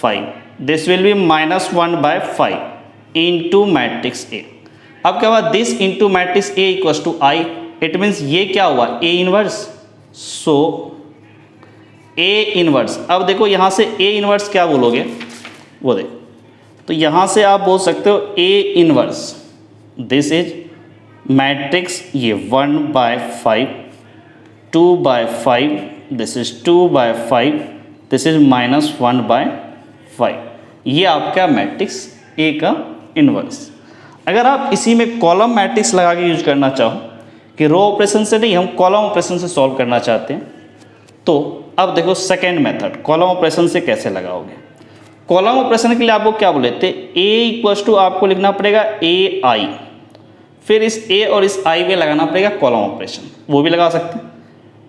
5, this will be -1 by 5 into matrix A। अब क्या हुआ, this into matrix A equals to I, it means ये क्या हुआ, A inverse, so A inverse. अब देखो यहाँ से A इनवर्स क्या बोलोगे, वो देखो, तो यहाँ से आप बोल सकते हो A inverse, this is matrix ये 1 by 5, 2 by 5, this is 2 by 5, this is -1 by 5, ये आपका मैट्रिक्स A का इनवर्स। अगर आप इसी में कॉलम मैट्रिक्स लगा के यूज करना चाहो कि रो ऑपरेशन से नहीं, हम कॉलम ऑपरेशन से सॉल्व करना चाहते हैं, तो अब देखो सेकेंड मेथड, कॉलम ऑपरेशन से कैसे लगाओगे। कॉलम ऑपरेशन के लिए आपको क्या बोले थे, A इक्वल्स टू आपको लिखना पड़ेगा AI, फिर इस A और इस I में लगाना पड़ेगा कॉलम ऑपरेशन, वो भी लगा सकते हैं।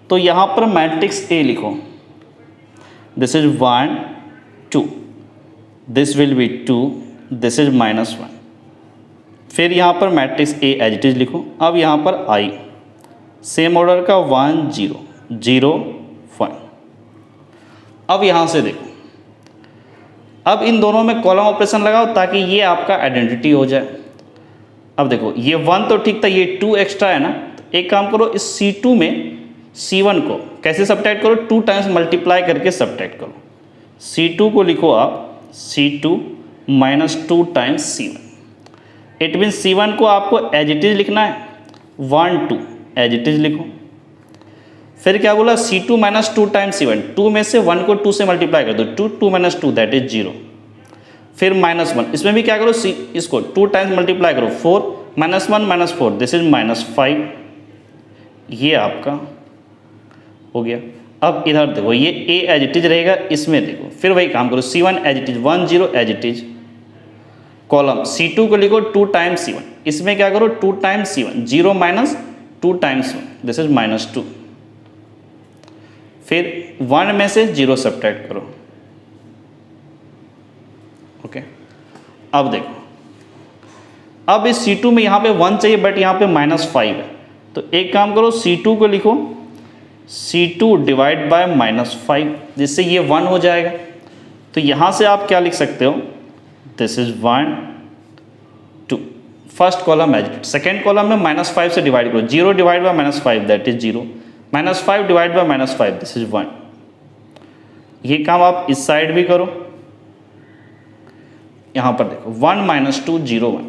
तो यहाँ पर मैट्रिक्स A लिखो, this is 1 2, this will be 2, this is -1, फिर यहाँ पर matrix A as it is लिखो। अब यहाँ पर I सेम ऑर्डर का 1 0 0 1। अब यहाँ से देखो, अब इन दोनों में कॉलम ऑपरेशन लगाओ ताकि ये आपका आइडेंटिटी हो जाए। अब देखो ये 1 तो ठीक था, ये 2 एक्स्ट्रा है ना, तो एक काम करो, इस C2 में C1 को कैसे सब्ट्रैक्ट करो, 2 टाइम्स मल्टीप्लाई करके सब्ट्रैक्ट करो। C2 को लिखो आप C2 -2 times C1, it mean C1 को आपको एज इट इज लिखना है, 1 2 एज इट इज लिखो। फिर क्या बोला, C2 -2 टाइम्स C1, 2 में से 1 को 2 से मल्टीप्लाई कर दो, 2 - 2 दैट इज 0, फिर -1, इसमें भी क्या करो, इसको 2 टाइम्स मल्टीप्लाई करो, 4 -1 -4 दिस इज -5, ये आपका हो गया। अब इधर देखो, ये A एज इट इज रहेगा, इसमें देखो फिर वही काम करो, C1 as it is 1 0 as it is, column C2 को लिखो 2 टाइम्स C1, इसमें क्या करो 2 times C1, 0 - 2 times 1 this is -2, फिर 1 में से 0 सब्ट्रैक्ट करो। ओके, अब देखो अब इस C2 में यहाँ पे 1 चाहिए बट यहाँ पे -5 है, तो एक काम करो C2 को लिखो C2 डिवाइड बाय -5, जिससे ये 1 हो जाएगा। तो यहाँ से आप क्या लिख सकते हो, this is 1 2, first column as, second column में -5 से डिवाइड करो, 0 divide by -5 that is 0, -5 divide by -5 this is 1। ये काम आप इस साइड भी करो, यहाँ पर देखो 1 -2 0 1,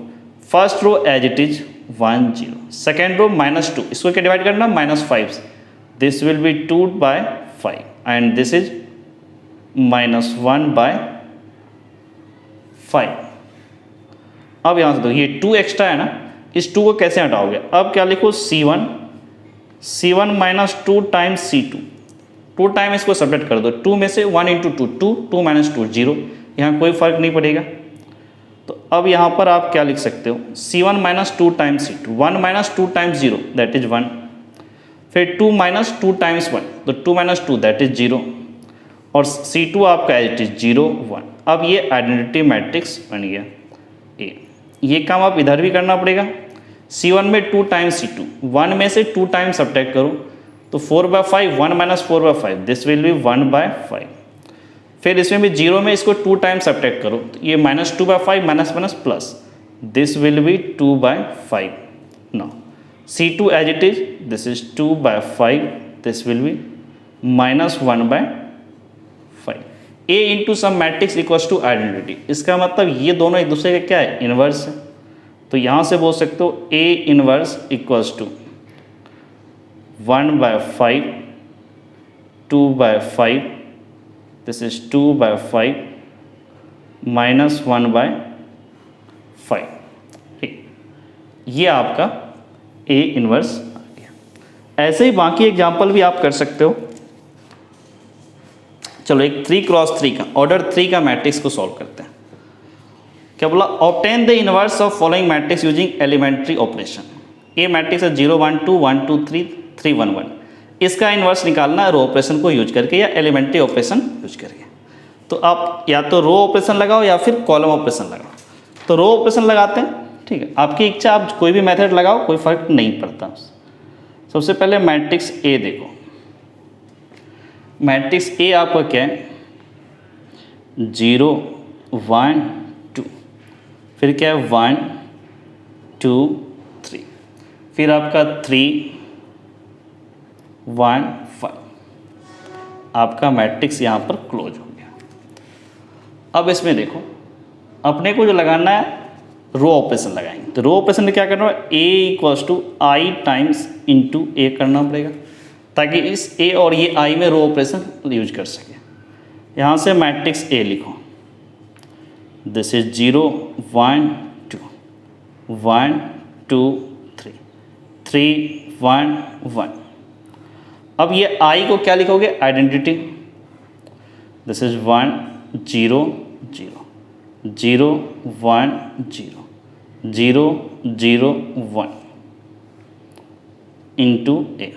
first row as it is 1 0, second row -2, इसको क्या डिवाइड करना -5 से, this will be 2 by 5 and this is -1 by 5। अब यहाँ से दो, ये 2 एक्स्ट्रा है ना, इस 2 को कैसे हटाओगे, अब क्या लिखो C1 -2 टाइम्स C2, 2 टाइम इसको सब्ट्रैक्ट कर दो, 2 में से 1 × 2 2, 2 - 2 0, यहाँ कोई फर्क नहीं पड़ेगा। तो अब यहाँ पर आप क्या लिख सकते हो, C1 -2 times C2, 1 - 2 times 0 that is 1, फिर 2 - 2 टाइम्स 1, तो 2 - 2 दैट इज 0, और C2 आपका एज इट इज 0 1। अब ये आइडेंटिटी मैट्रिक्स बन गया A। ये काम आप इधर भी करना पड़ेगा, C1 में 2 टाइम्स C2, 1 में से 2 टाइम्स सब्ट्रैक्ट करो, तो 4/5, 1 - 4/5 दिस विल बी 1/5, फिर इसमें भी 0 में इसको 2 टाइम्स सब्ट्रैक्ट करो, तो ये -2/5 minus plus, this will be 2/5। Now C2 as it is, this is 2/5, this will be -1/5। A into some matrix equals to identity, इसका मतलब ये दोनों एक दूसरे के क्या है, इनवर्स है। तो यहाँ से बोल सकते हो A inverse equals to 1/5, 2/5, this is 2/5 -1/5। ठीक, ये आपका A इनवर्स आ गया। ऐसे ही बाकी एग्जाम्पल भी आप कर सकते हो। चलो एक 3x3 का ऑर्डर 3 का मैट्रिक्स को सॉल्व करते हैं। क्या बोला, obtain the inverse of following matrix using elementary operation. ये मैट्रिक्स है 0 1 2 1 2 3 3 1 1, इसका इनवर्स निकालना है रो ऑपरेशन को यूज करके या एलिमेंट्री ऑपरेशन यूज करके। तो आप या तो रो ऑपरेशन लगाओ या फिर कॉलम ऑपरेशन लगाओ। तो रो ऑपरेशन लगाते हैं, ठीक है, आपकी इच्छा, आप कोई भी मेथड लगाओ, कोई फर्क नहीं पड़ता। सबसे पहले मैट्रिक्स A देखो, मैट्रिक्स A आपका क्या है, 0 1 2, फिर क्या है 1 2 3, फिर आपका 3 1 5, आपका मैट्रिक्स यहाँ पर क्लोज हो गया। अब इसमें देखो, अपने को जो लगाना है रो ऑपरेशन लगाएंगे। तो रो ऑपरेशन में क्या करना है, A equals to I times into A करना पड़ेगा, ताकि इस A और ये I में रो ऑपरेशन यूज कर सके। यहाँ से मैट्रिक्स A लिखो, दिस इज 0 1 2 1 2 3 3 1 1। अब ये I को क्या लिखोगे, identity, this is 1 0 0 0 1 0 0 0 1 into A।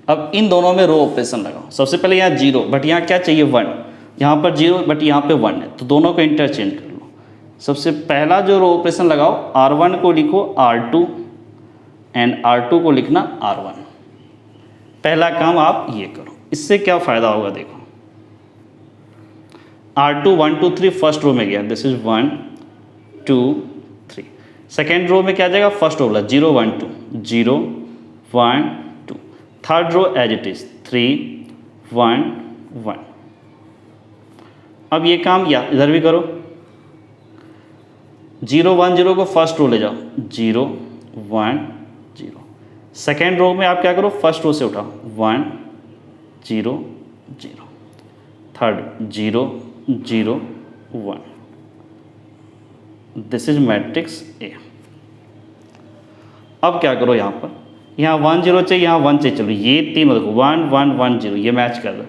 अब इन दोनों में रो ऑपरेशन लगाओ। सबसे पहले यहाँ 0 बट यहाँ क्या चाहिए 1, यहाँ पर 0 बट यहाँ पे 1 है, तो दोनों को इंटरचेंज कर लो। सबसे पहला जो रो ऑपरेशन लगाओ, R1 को लिखो R2 एंड R2 को लिखना R1। पहला काम आप ये करो, इससे क्या फ़ायदा होगा देखो, R2 1 2 3 फर्स्ट रो में गया, दिस इज 1 2 3। सेकेंड रो में क्या जाएगा, फर्स्ट रो बोला 0 1 2 0 1 2। Third row as it is 3 1 1। अब ये काम या इधर भी करो, 0 1 0 को फर्स्ट रो ले जाओ, 0 1 0। सेकेंड रो में आप क्या करो, फर्स्ट रो से उठाओ, 1 0 0। Third 0 0 1। This is matrix A। अब क्या करो, यहाँ पर यहाँ 1 0 चाहिए, यहाँ 1 चाहिए, चलो ये तीनों देखो 1 1 1 0, ये मैच कर रहा है।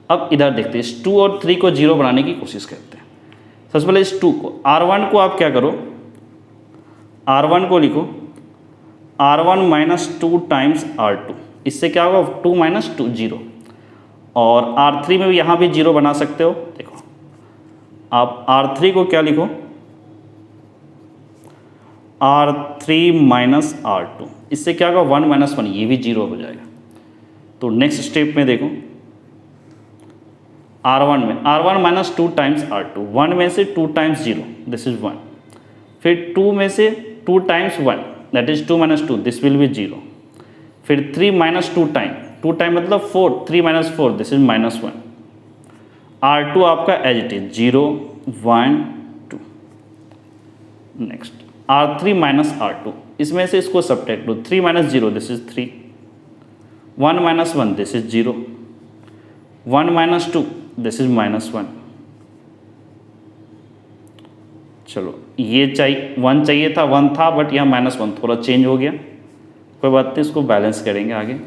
अब इधर देखते हैं, इस 2 और 3 को 0 बनाने की कोशिश करते हैं। सबसे पहले इस 2 को, R1 को आप क्या करो, R1 को लिखो R1 - 2 टाइम्स R2, इससे क्या होगा 2 - 2 0। और R3 में भी यहाँ भी 0 बना सकते हो। देखो आप R3 को क्या लिखो, R3 माइनस R2, इससे क्या होगा 1 माइनस 1, ये भी 0 हो जाएगा। तो नेक्स्ट स्टेप में देखो R1 में R1 माइनस 2 टाइम्स R2, 1 में से 2 टाइम्स 0, दिस इज 1, फिर 2 में से 2 times 1, that is 2 minus 2, this will be 0, फिर 3 माइनस 2 टाइम मतलब 4, 3 minus 4, this is minus 1। R2 आपका as it is 0 1 2। Next R3 minus R2, इसमें से इसको सब्ट्रैक्ट लो, 3 minus 0, this is 3, 1 minus 1, this is 0, 1 minus 2, this is minus 1। चलो ये चाहिए 1 चाहिए था, 1 था, बट यहाँ माइनस 1 थोड़ा चेंज हो गया, कोई बात नहीं, इसको बैलेंस करेंगे आगे।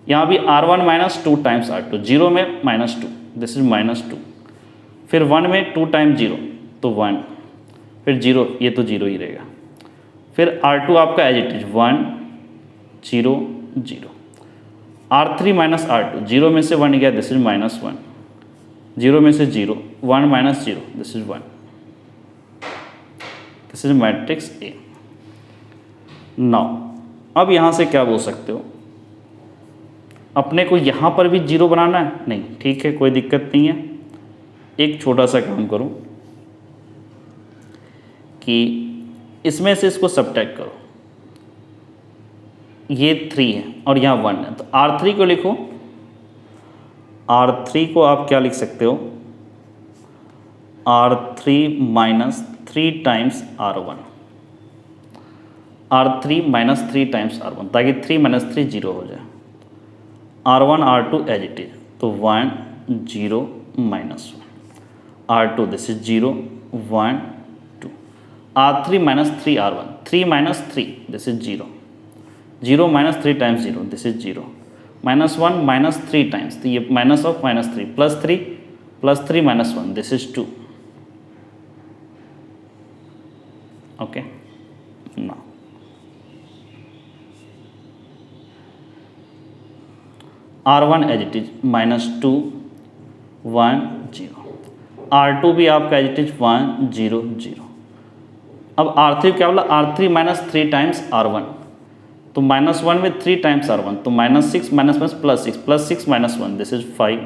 यहाँ भी R1 माइनस 2 टाइम्स R2, 0 में माइनस 2, दिस इज माइनस 2, फिर 1 में 2 टाइम्स 0 तो 1, फिर 0, ये तो 0 ही रहेगा, फिर R2 आपका as it is 1 0 0। R3 minus R2, 0 में से 1 गया, दिस इज माइनस 1, 0 में से 0, 1 minus 0, this is 1, this is matrix A. Now अब यहाँ से क्या बोल सकते हो, अपने को यहाँ पर भी 0 बनाना है? नहीं, ठीक है, कोई दिक्कत नहीं है। एक छोटा सा काम करो कि इसमें से इसको सब्ट्रैक्ट करो, ये 3 है और यहाँ 1 है, तो R3 को लिखो, R3 को आप क्या लिख सकते हो, R3 minus 3 times R1, R3 minus 3 times R1, ताकि 3 माइनस 3 0 हो जाए। R1 R2 as it is, तो 1 0 minus 1, R2 this is 0 1 2, R3 minus 3 R1, 3 minus 3, this is 0, 0 minus 3 times 0, this is 0, minus 1 minus 3 times, तो ये minus of minus 3 plus 3 minus 1, this is 2। Okay, now R1 as it is minus 2 1 0, R2 भी आपका as it is 1 0 0। अब R3 क्या बोला, R3 minus 3 times R1, तो minus 1 में 3 times R1, तो minus 6 minus plus 6 minus 1, this is 5,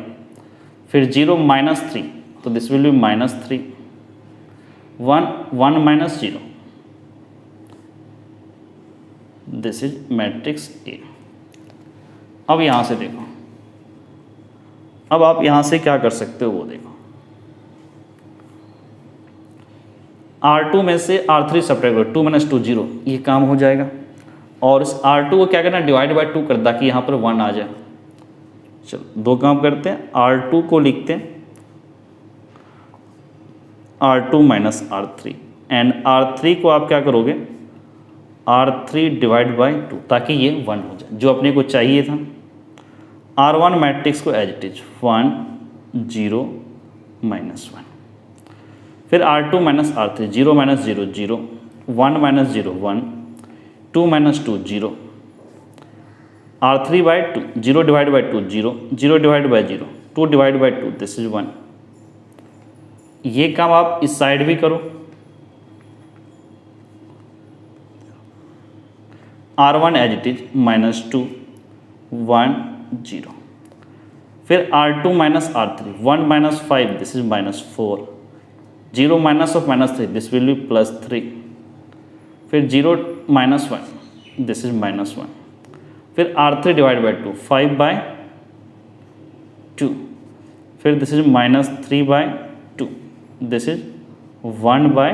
फिर 0 minus 3, तो this will B minus 3, 1 minus 0, this is matrix A. अब यहाँ से देखो, अब आप यहाँ से क्या कर सकते हो वो देखो, R2 में से R3 सब्ट्रैक्ट करो, 2 माइनस 2 0, ये काम हो जाएगा, और इस R2 को क्या करना, डिवाइड बाय 2 कर, ताकि यहाँ पर 1 आ जाए। चलो दो काम करते हैं, R2 को लिखते हैं R2 minus R3, and R3 को आप क्या करोगे, R3 डिवाइड बाई 2, ताकि ये 1 हो जाए, जो अपने को चाहिए था। R1 मैट्रिक्स को एज इट इज 1 0 माइनस 1, फिर R2 minus R3, 0 minus 0 0, 1 minus 0 1, 2 minus 2 0, R3 by 2, 0 divide by 2 0, 0 divide by 0, 2 divide by 2, this is 1। ये काम आप इस साइड भी करो, R1 as it is minus 2 1 0, फिर R2 minus R3, 1 minus 5, this is minus 4, 0 minus of minus 3, this will B plus 3, फिर 0 minus 1, this is minus 1, फिर R3 divide by 2, 5 by 2, फिर this is minus 3 by 2, this is 1 by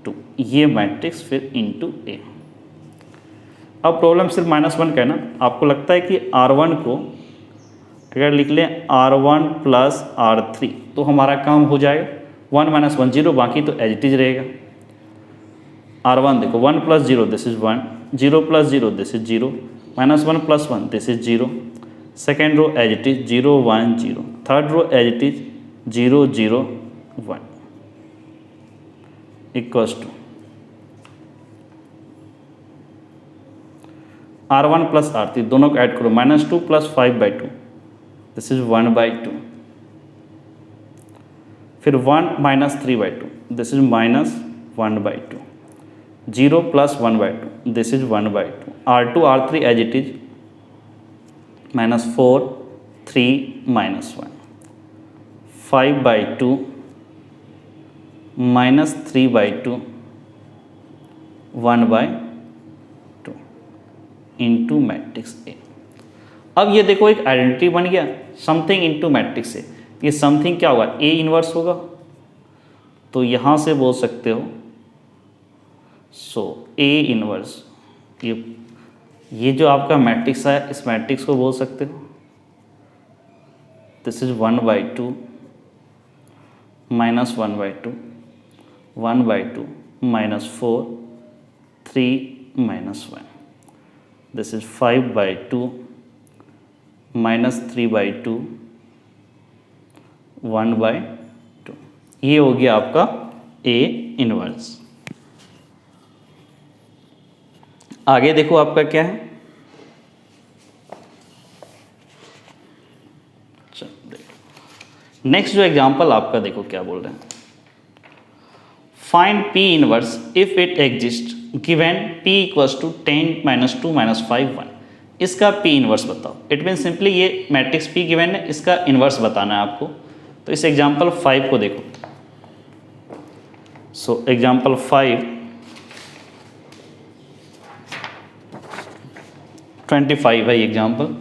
2, ये matrix फिर into ए। अब problem सिर्फ -1 का है ना, आपको लगता है कि R1 को अगर लिख लें R1 प्लस R3 तो हमारा काम हो जाएगा, 1 माइनस 1 0, बाकी तो एज इट इज रहेगा। R1 देखो 1 plus 0, this is 1, 0 plus 0, this is 0, minus 1 plus 1, this is 0, second row as it is 0 1 0, third row as it is 0 0 1 equals to R1 plus R3, दोनों को ऐड करो, -2 plus 5 by 2, this is 1 by 2, फिर 1 minus 3 by 2, this is minus 1 by 2, 0 plus 1/2, this is 1/2, R2 R3 as it is, -4 3 -1, 5/2 -3/2 1/2 into matrix A. अब ये देखो एक identity बन गया, समथिंग इंटू मैट्रिक्स ए। ये समथिंग क्या होगा, ए इनवर्स होगा, तो यहाँ से बोल सकते हो सो ए इनवर्स, ये जो आपका मैट्रिक्स है, इस मैट्रिक्स को बोल सकते हो दिस इज 1/2 -1/2 1/2 -4 3 -1, दिस इज 5/2 -3/2 1/2। ये हो गया आपका ए इनवर्स। आगे देखो आपका क्या है, नेक्स्ट जो एग्जांपल आपका देखो क्या बोल रहे हैं, find P inverse if it exist given p equals to 10 -2 -5 1। इसका p इनवर्स बताओ। इट मीन सिंपली ये मैट्रिक्स p गिवन है, इसका इनवर्स बताना है आपको। तो इस एग्जांपल 5 को देखो। सो एग्जांपल 5 25 है एग्जांपल।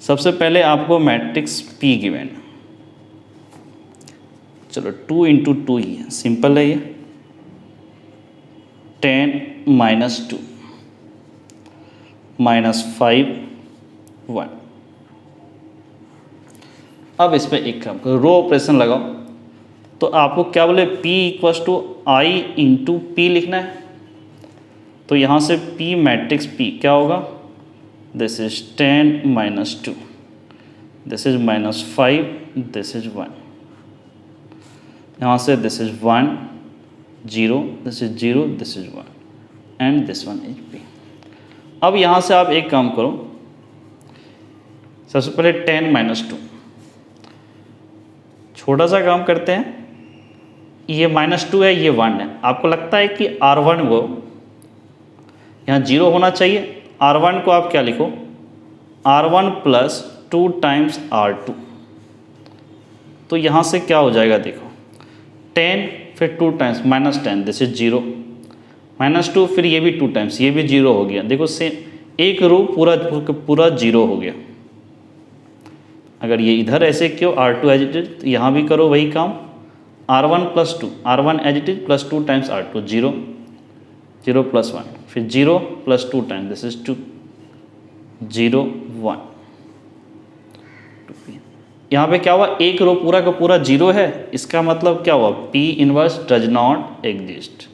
सबसे पहले आपको मैट्रिक्स P गिवन, चलो 2 × 2 ही है, सिंपल है ये, 10 -2 -5 1। अब इस पर एक काम करो, रो ऑपरेशन लगाओ। तो आपको क्या बोले, P equals to I × P लिखना है। तो यहाँ से P मैट्रिक्स P क्या होगा, this is 10 -2, this is -5, this is 1। यहाँ से this is 1 0, this is 0, this is 1 and this one is P। अब यहाँ से आप एक काम करो, सबसे पहले 10 -2, छोटा सा काम करते हैं, ये -2 है, ये 1 है। आपको लगता है कि R1 को यहाँ 0 होना चाहिए। R1 को आप क्या लिखो, R1 + 2 टाइम्स R2। तो यहाँ से क्या हो जाएगा देखो, 10 फिर 2 टाइम्स -10, दिस इज 0, -2 फिर ये भी 2 टाइम्स, ये भी 0 हो गया। देखो सेम एक रो पूरा 0 हो गया। अगर ये इधर ऐसे क्यों, R2 एज इट इज, तो यहाँ भी करो वही काम, R1 + 2, R1 as it is + 2 times R2, 0 0 + 1, फिर 0 + 2 टाइम्स, दिस इज 2 0 1। यहाँ पे क्या हुआ, एक रो पूरा का पूरा 0 है, इसका मतलब क्या हुआ, P inverse does not exist.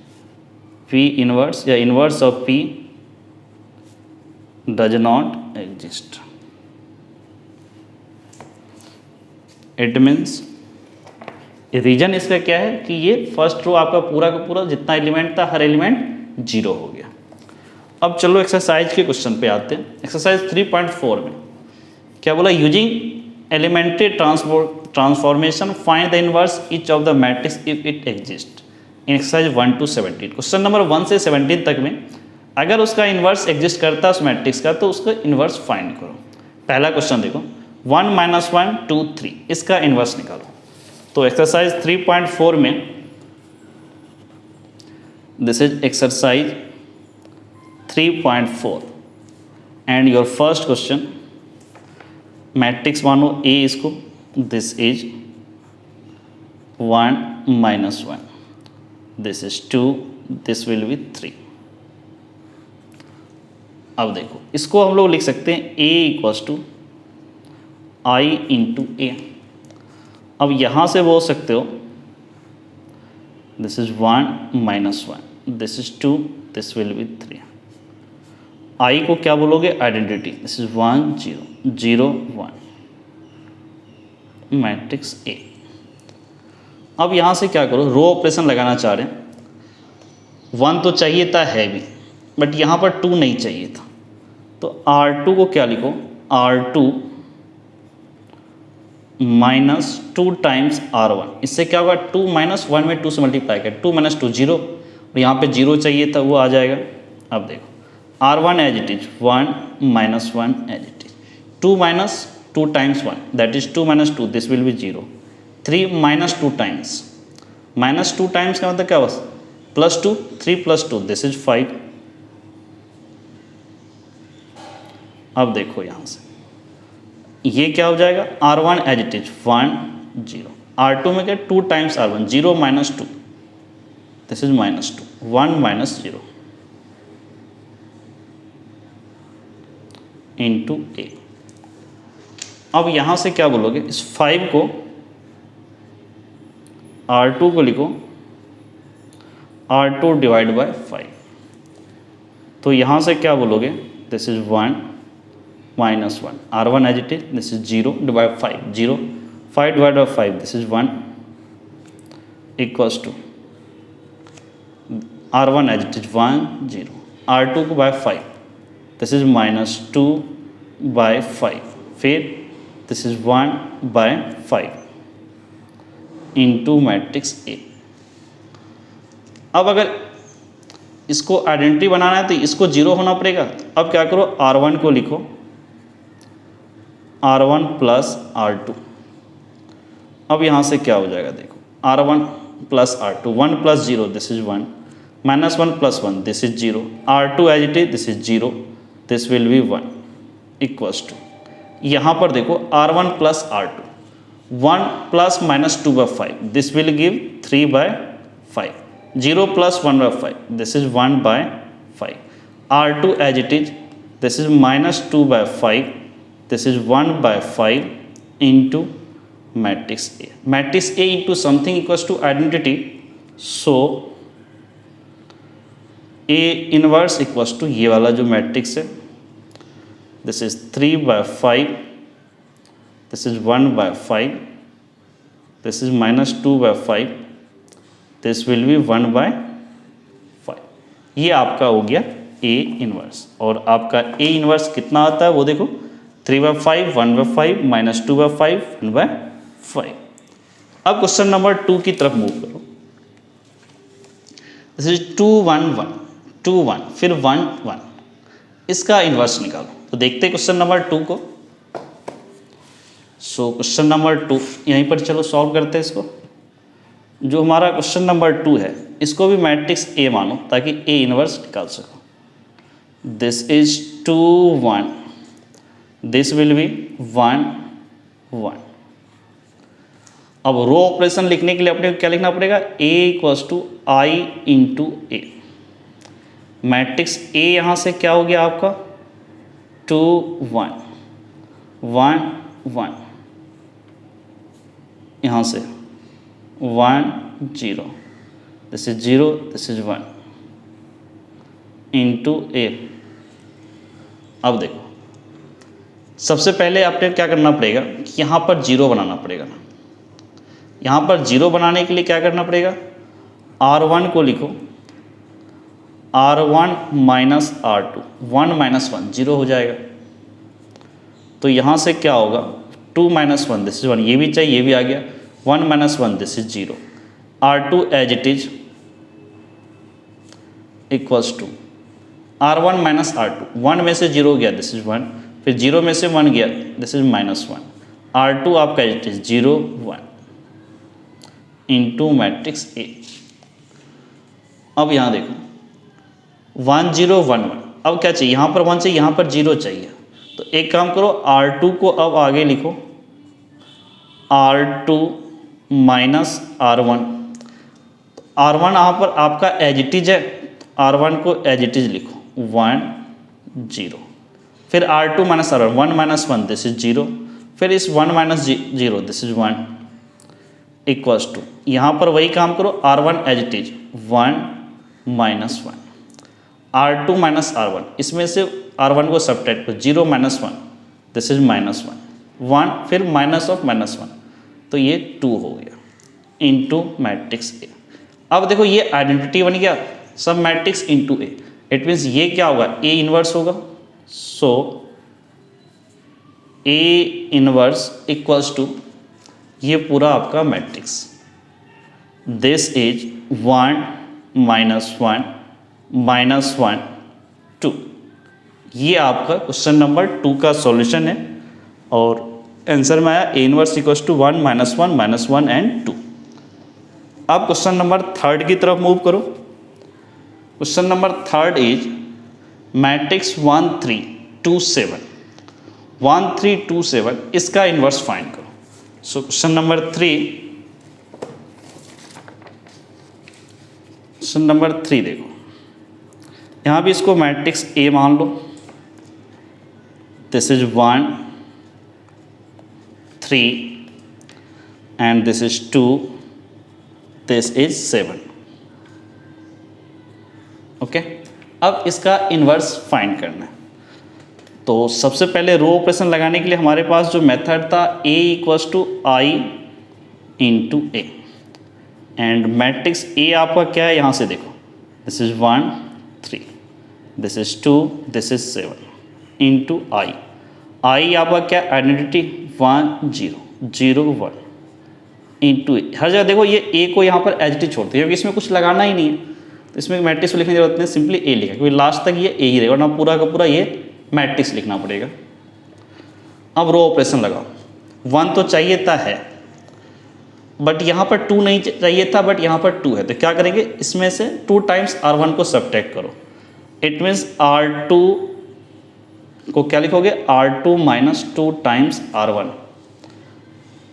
P inverse या inverse of P does not exist. It means reason इसका क्या है कि ये फर्स्ट रो आपका पूरा का पूरा जितना एलिमेंट था, हर एलिमेंट 0 हो गया। अब चलो एक्सरसाइज के क्वेश्चन पे आते हैं। एक्सरसाइज 3.4 में क्या बोला, using elementary transformation find the inverse each of the matrix if it exist in exercise 1 to 17। Question number 1 से 17 तक में अगर उसका इनवर्स एग्जिस्ट करता है उस मैट्रिक्स का, तो उसका इनवर्स फाइंड करो। पहला क्वेश्चन देखो, 1 - 1 2 3, इसका इनवर्स निकालो। तो एक्सरसाइज 3.4 में, this is exercise 3.4 and your first question, matrix मानो A इसको, this is 1 - 1, this is 2, this will B 3। अब देखो इसको हम लोग लिख सकते हैं A = I × A। अब यहाँ से बोल सकते हो this is 1 - 1, this is 2, this will B 3। I को क्या बोलोगे, identity, this is 1 0 0 1, matrix A। अब यहाँ से क्या करो, रो ऑपरेशन लगाना चाह रहे हैं। 1 तो चाहिए था, है भी, बट यहाँ पर 2 नहीं चाहिए था। तो R2 को क्या लिखो, R2 - 2 टाइम्स R1। इससे क्या होगा, 2 - 1 में 2 से मल्टीप्लाई कर, 2 - 2 0, और यहाँ पे 0 चाहिए था, वो आ जाएगा। अब देखो R1 as it is 1 minus 1 as it is, 2 minus 2 times 1 that is 2 minus 2, this will be 0, 3 minus 2 times, minus 2 times का मतलब क्या बस प्लस 2, 3 प्लस 2 दिस इज 5। अब देखो यहाँ से ये क्या हो जाएगा, R1 as it is 1 0, R2 में क्या 2 times R1, 0 minus 2 this is minus 2, 1 minus 0 into A। अब यहाँ से क्या बोलोगे, इस 5 को R2 को लिखो R2 डिवाइड बाय 5, तो यहाँ से क्या बोलोगे, this is 1 minus 1, R1 as it is this is 0 divide 5, 0, 5 divide by 5 this is 1 equals to R1 as it is 1 0, R2 को by 5 this is minus 2 by 5, फिर this is 1 by 5 into matrix A। अब अगर इसको identity बनाना है तो इसको 0 होना पड़ेगा। अब क्या करो, R1 को लिखो R1 प्लस R2। अब यहाँ से क्या हो जाएगा, देखो R1 plus R2, 1 plus 0 this is 1, minus 1 plus 1 this is 0, R2 as it is this is 0, this will be 1 equals to, यहाँ पर देखो R1 plus R2, 1 plus minus 2 by 5 this will give 3 by 5, 0 plus 1 by 5 this is 1 by 5, R2 as it is this is minus 2 by 5 this is 1 by 5 into matrix A। Matrix A into something equals to identity, so A inverse equals to ये वाला जो matrix है, this is 3 by 5 this is 1 by 5 this is minus 2 by 5 this will be 1 by 5। ये आपका हो गया A inverse. और आपका A इनवर्स कितना आता है वो देखो, 3 by 5 1 by 5 minus 2 by 5 1 by 5। अब क्वेश्चन नंबर 2 की तरफ मूव करो। दिस इज 2 1 1 2 1 फिर 1 1, इसका इन्वर्स निकालो। तो देखते हैं क्वेश्चन नंबर 2 को। सो क्वेश्चन नंबर 2 यहीं पर चलो सॉल्व करते हैं इसको। जो हमारा क्वेश्चन नंबर 2 है इसको भी मैट्रिक्स A मानो ताकि A इनवर्स निकाल सको। This is 2 1 this will be 1 1। अब रो ऑपरेशन लिखने के लिए अपने क्या लिखना पड़ेगा, A equals to I into A। Matrix A यहाँ से क्या हो गया आपका 2 1 1 1, यहाँ से 1 0 this is 0 this is 1 into A। अब देखो सबसे पहले आपने क्या करना पड़ेगा कि यहाँ पर 0 बनाना पड़ेगा ना। यहाँ पर 0 बनाने के लिए क्या करना पड़ेगा, R1 को लिखो R1 माइनस R2, 1 माइनस 1 0 हो जाएगा। तो यहाँ से क्या होगा 2 माइनस 1 दिस इज 1, ये भी चाहिए ये भी आ गया, 1 minus 1 this is 0, R2 as it is equals to R1 minus R2, 1 में से 0 गया दिस इज 1, फिर 0 में से 1 गया दिस इज माइनस 1, R2 आपका as it is 0 1 into matrix A। अब यहाँ देखो 1 0 1 1, अब क्या चाहिए, यहाँ पर 1 चाहिए यहाँ पर 0 चाहिए। तो एक काम करो R2 को अब आगे लिखो R2 माइनस R1। R1 यहाँ पर आपका एज इट इज है, R1 को एज इट इज लिखो 1 0, फिर R2 minus R1, 1 minus 1 this is 0, फिर इस 1 minus 0 this is 1 equals to, यहाँ पर वही काम करो R1 as it is 1 minus 1, R2 minus R1, इसमें से R1 को सब्ट्रैक्ट करो, 0 माइनस 1 दिस इज माइनस 1 1, फिर माइनस ऑफ माइनस 1, तो ये 2 हो गया इंटू मैट्रिक्स A। अब देखो ये आइडेंटिटी बन गया सब matrix into A, it means ये क्या होगा A इनवर्स होगा। सो A इनवर्स इक्वल्स टू ये पूरा आपका मैट्रिक्स, दिस इज 1 -1 -1 2। ये आपका क्वेश्चन नंबर 2 का सॉल्यूशन है और आंसर में आया A inverse equals to 1 -1 -1 and 2। अब क्वेश्चन नंबर 3 की तरफ मूव करो। क्वेश्चन नंबर 3 इज मैट्रिक्स 1 3 2 7 1 3 2 7, इसका इन्वर्स फाइंड करो। सो क्वेश्चन नंबर 3 देखो, यहाँ भी इसको मैट्रिक्स ए मान लो। This is 1 3 and this is 2, this is 7। Okay, अब इसका इन्वर्स फाइंड करना है। तो सबसे पहले रो ऑपरेशन लगाने के लिए हमारे पास जो मेथड था A equals to I into A, and matrix A आपका क्या है, यहाँ से देखो, this is 1 3, this is 2, this is 7 into I. I आपका क्या आइडेंटिटी 1 0 0 1 इंटू ए। हर जगह देखो ये A को यहाँ पर एच डी छोड़ते हैं क्योंकि इसमें कुछ लगाना ही नहीं है, तो इसमें मैट्रिक्स को लिखने की जरूरत नहीं, सिंपली A लिखा क्योंकि लास्ट तक ये A ही रहेगा, ना पूरा का पूरा ये मैट्रिक्स लिखना पड़ेगा। अब रो ऑपरेशन लगाओ। 1 तो चाहिए था है, बट यहाँ पर 2 नहीं चाहिए था, बट यहाँ पर 2 है, तो क्या करेंगे, इसमें से 2 टाइम्स R1 को सब्ट्रैक्ट करो। इट मीन्स R2 को क्या लिखोगे, R2 माइनस 2 टाइम्स R1।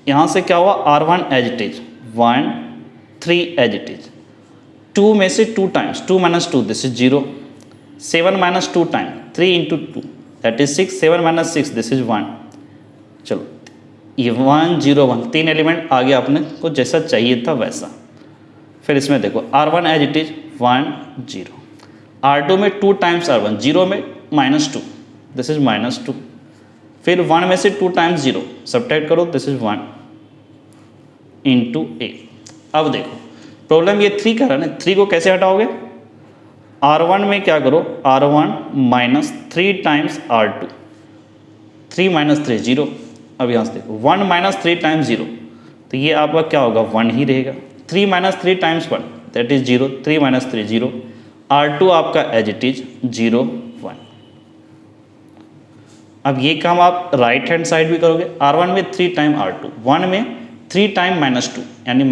यहाँ से क्या हुआ, R1 as it is 1 3 as it is, 2 में से 2 times 2 minus 2, this is 0। 7 minus 2 time 3 into 2 that is 6, 7 minus 6 this is 1। चलो ये 1 0 1 3 एलिमेंट आ गया अपने को जैसा चाहिए था वैसा। फिर इसमें देखो R1 as it is 1 0, R2 में 2 टाइम्स R1, 0 में -2 दिस इज -2, फिर 1 में से 2 टाइम्स 0 सब्ट्रैक्ट करो, दिस इज 1 इंटू ए। अब देखो प्रॉब्लम ये 3 का है ना, 3 को कैसे हटाओगे, R1 में क्या करो, R1 minus 3 times R2, 3 minus 3 0। अब यहाँ से देखो 1 माइनस 3 टाइम्स 0, तो ये आपका क्या होगा, 1 ही रहेगा। 3 minus 3 times 1 that is 0, 3 minus 3 0। R2 आपका एज इट इज 0 1। अब ये काम आप राइट हैंड साइड भी करोगे। R1 में 3 टाइम R2, 1 में 3 टाइम -2 यानी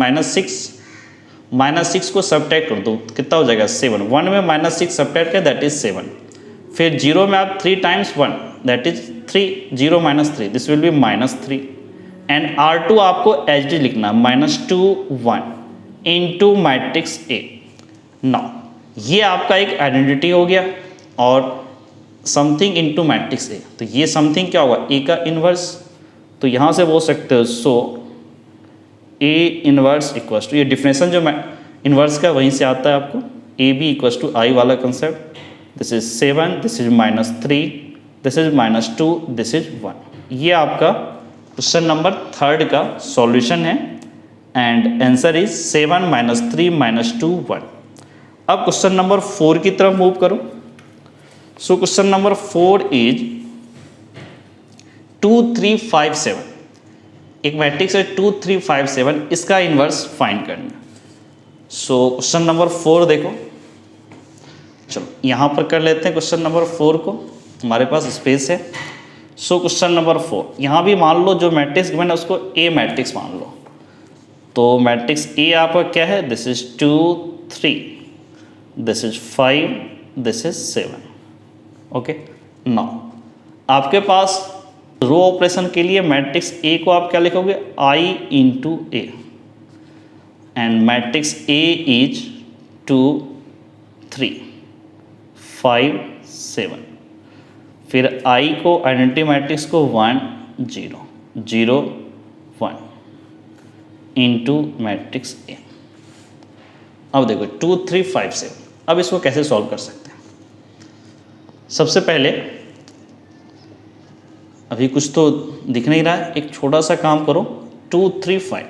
-6 को सब्ट्रैक्ट कर दो, कितना हो जाएगा 7। 1 में -6 सब्ट्रैक्ट कर दैट इज 7। फिर 0 में आप 3 times 1 that is 3, 0 minus 3 this will B -3। And R2 आपको एच डी लिखना -2 1 इंटू मैट्रिक्स A। नाउ ये आपका एक आइडेंटिटी हो गया और समथिंग इंटू मैट्रिक्स A, तो ये समथिंग क्या होगा, A का इन्वर्स। तो यहाँ से बोल सकते हो सो A इनवर्स इक्वल्स टू, ये डिफिनेशन जो इन्वर्स का वहीं से आता है आपको, AB इक्वल्स टू I वाला concept. This is 7, this is -3, this is -2, this is 1। ये आपका क्वेश्चन नंबर 3 का सॉल्यूशन है एंड आंसर इज 7 -3 -2 1। अब क्वेश्चन नंबर 4 की तरफ मूव करो। सो क्वेश्चन नंबर 4 इज 2 3 5 7, एक मैट्रिक्स है 2 3 5 7, इसका इन्वर्स फाइंड करना। सो क्वेश्चन नंबर 4 देखो, चलो यहाँ पर कर लेते हैं क्वेश्चन नंबर 4 को, हमारे पास स्पेस है। सो क्वेश्चन नंबर 4, यहाँ भी मान लो जो मैट्रिक्स गिवन है उसको A मैट्रिक्स मान लो। तो मैट्रिक्स A आपका क्या है, this is 2 3, this is 5, this is 7। Okay, now आपके पास रो ऑपरेशन के लिए मैट्रिक्स A को आप क्या लिखोगे, I into A, and matrix A is 2 3 5 7। फिर I को आइडेंटिटी मैट्रिक्स को 1 0 0 1 इंटू मैट्रिक्स A। अब देखो 2 3 5 7, अब इसको कैसे सॉल्व कर सकते हैं। सबसे पहले अभी कुछ तो दिख नहीं रहा है, एक छोटा सा काम करो, 2 3 5,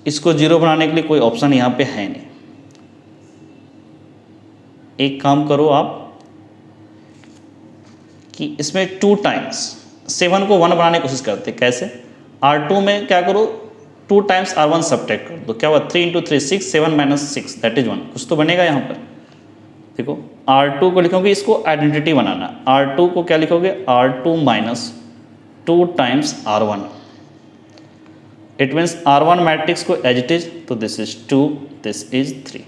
इसको 0 बनाने के लिए कोई ऑप्शन यहाँ पे है नहीं। एक काम करो आप कि इसमें 2 टाइम्स 7 को 1 बनाने की कोशिश करते, कैसे, R2 में क्या करो 2 टाइम्स R1 सब्ट्रैक्ट कर दो, क्या हुआ 3 इंटू 3 6, 7 माइनस 6 दैट इज 1, कुछ तो बनेगा यहाँ पर। देखो R2 को लिखोगे, इसको आइडेंटिटी बनाना, R2 को क्या लिखोगे R2 minus 2 times R1, it means R1 matrix को एज इट इज, तो this is 2, this is 3,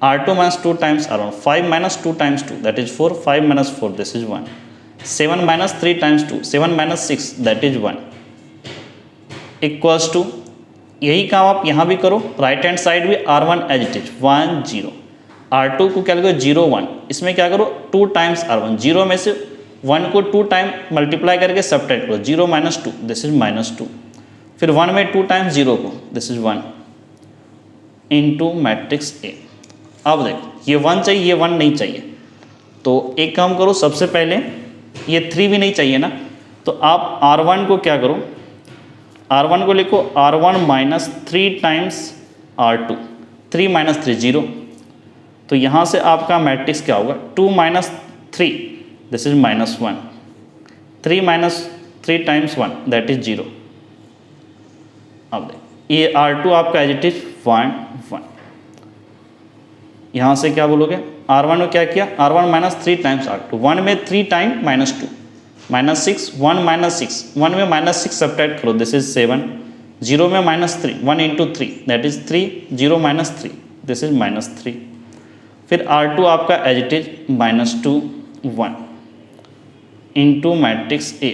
R2 minus 2 times R1, 5 minus 2 times 2 that is 4, 5 minus 4 this is 1, 7 minus 3 times 2, 7 minus 6 that is 1, equals to, यही काम आप यहाँ भी करो, right hand side भी R1 as it is 1 0, R2 को क्या लिखो 0 1, इसमें क्या करो 2 टाइम्स R1, 0 में से 1 को 2 टाइम मल्टीप्लाई करके सब्ट्रैक्ट करो, 0 माइनस 2 दिस इज माइनस 2, फिर 1 में 2 टाइम्स 0 को, this is 1 into matrix A. अब देखो ये 1 चाहिए, ये 1 नहीं चाहिए, तो एक काम करो, सबसे पहले ये 3 भी नहीं चाहिए ना, तो आप R1 को क्या करो, R1 को लिखो R1 minus 3 times R2, 3 minus 3 0, तो यहाँ से आपका मैट्रिक्स क्या होगा 2 minus 3 this is minus 1, 3 minus 3 times 1 that is 0। अब देख ये R2 आपका एज इट इज 1 1, यहाँ से क्या बोलोगे R1 को क्या किया, R1 माइनस 3 टाइम्स R2, 1 में 3 टाइम माइनस 2 माइनस 6, 1 माइनस 6, 1 में माइनस 6 सब्ट्रैक्ट करो, दिस इज 7, 0 में minus 3, 1 into 3 that is 3, 0 minus 3 this is minus 3, फिर R2 आपका as it is minus 2 1 into matrix A.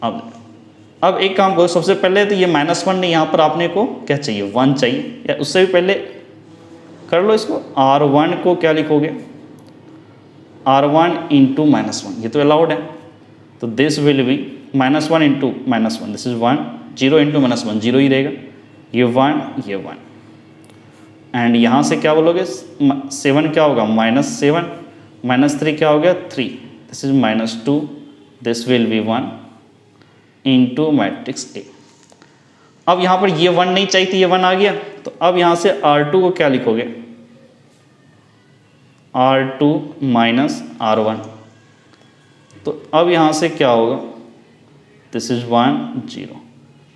अब एक काम करो, सबसे पहले तो ये माइनस 1 नहीं, यहाँ पर आपने को क्या चाहिए 1 चाहिए, या उससे भी पहले कर लो इसको, R1 को क्या लिखोगे R1 इंटू माइनस 1, ये तो अलाउड है, तो this will B minus 1 into minus 1 this is 1, 0 into minus 1 0 ही रहेगा, ये 1 ये 1, एंड यहाँ से क्या बोलोगे 7 क्या होगा माइनस 7, माइनस 3 क्या हो गया 3 this is minus 2, this will be 1 into matrix A. अब यहाँ पर ये 1 नहीं चाहिए थी, ये 1 आ गया, तो अब यहाँ से R2 को क्या लिखोगे R2 माइनस R1, तो अब यहाँ से क्या होगा this is 1 0,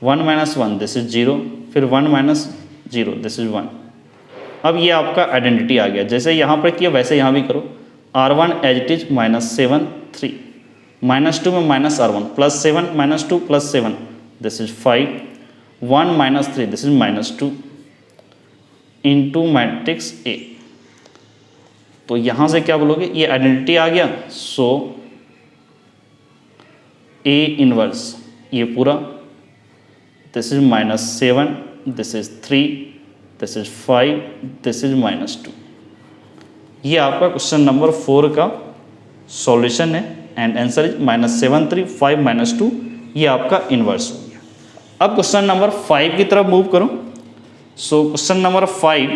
1 minus 1 this is 0, फिर 1 माइनस 0 दिस इज 1। अब ये आपका आइडेंटिटी आ गया, जैसे यहाँ पर किया वैसे यहाँ भी करो, R1 as it is minus 7 3, minus 2 में minus R1 plus 7 minus 2 plus 7 this is 5, 1 minus 3 this is minus 2 into matrix A. तो यहाँ से क्या बोलोगे ये आइडेंटिटी आ गया, सो ए इनवर्स ये पूरा, this is minus 7 this is 3 this is 5 this is minus 2। ये आपका क्वेश्चन नंबर 4 का सॉल्यूशन है, and answer is minus 7 3 5 minus 2, ये आपका इनवर्स हो गया। अब क्वेश्चन नंबर 5 की तरफ मूव करो। सो क्वेश्चन नंबर 5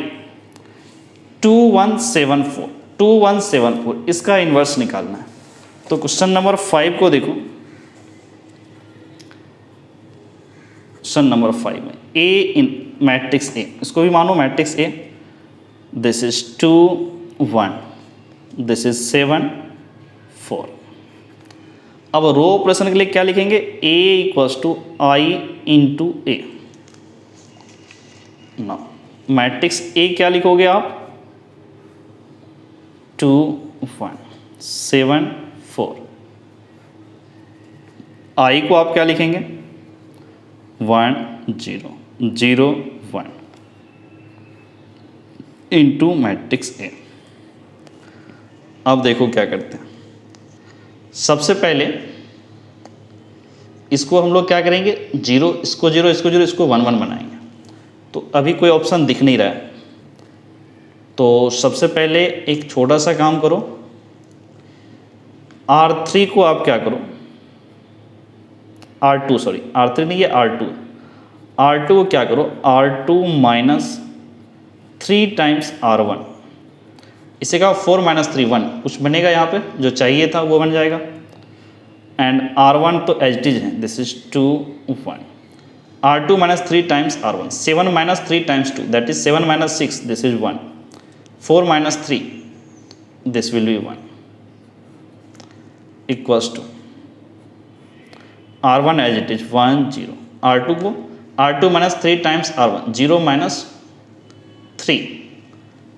2174 इसका इन्वर्स निकालना है। तो क्वेश्चन नंबर 5 को देखो, क्वेश्चन नंबर 5 में ए इन मैट्रिक्स ए, इसको भी मानो matrix A, this is 2 1 this is 7 4। अब रो ऑपरेशन के लिए क्या लिखेंगे, ए इक्वल्स टू आई इंटू ए। ना मैट्रिक्स ए क्या लिखोगे आप 2 1 7 4, आई को आप क्या लिखेंगे 1 0 0 1 इंटू मैट्रिक्स ए। अब देखो क्या करते हैं, सबसे पहले इसको हम लोग क्या करेंगे 0 इसको 0 इसको 0 इसको 1 1 बनाएंगे। तो अभी कोई ऑप्शन दिख नहीं रहा है, तो सबसे पहले एक छोटा सा काम करो, R3 को आप क्या करो R2 सॉरी R3 नहीं है R2 को क्या करो R2 माइनस 3 टाइम्स R1, इसे कहा 4 माइनस 3 1, कुछ बनेगा यहाँ पे जो चाहिए था वो बन जाएगा, एंड R1 तो एज इट इज है, this is 2 1, R2 minus 3 times R1, 7 minus 3 times 2 that is 7 minus 6 this is 1, 4 minus 3 this will be 1 equals to R1 as it is 1 0 R2 को R2 minus 3 times R1, 0 minus 3,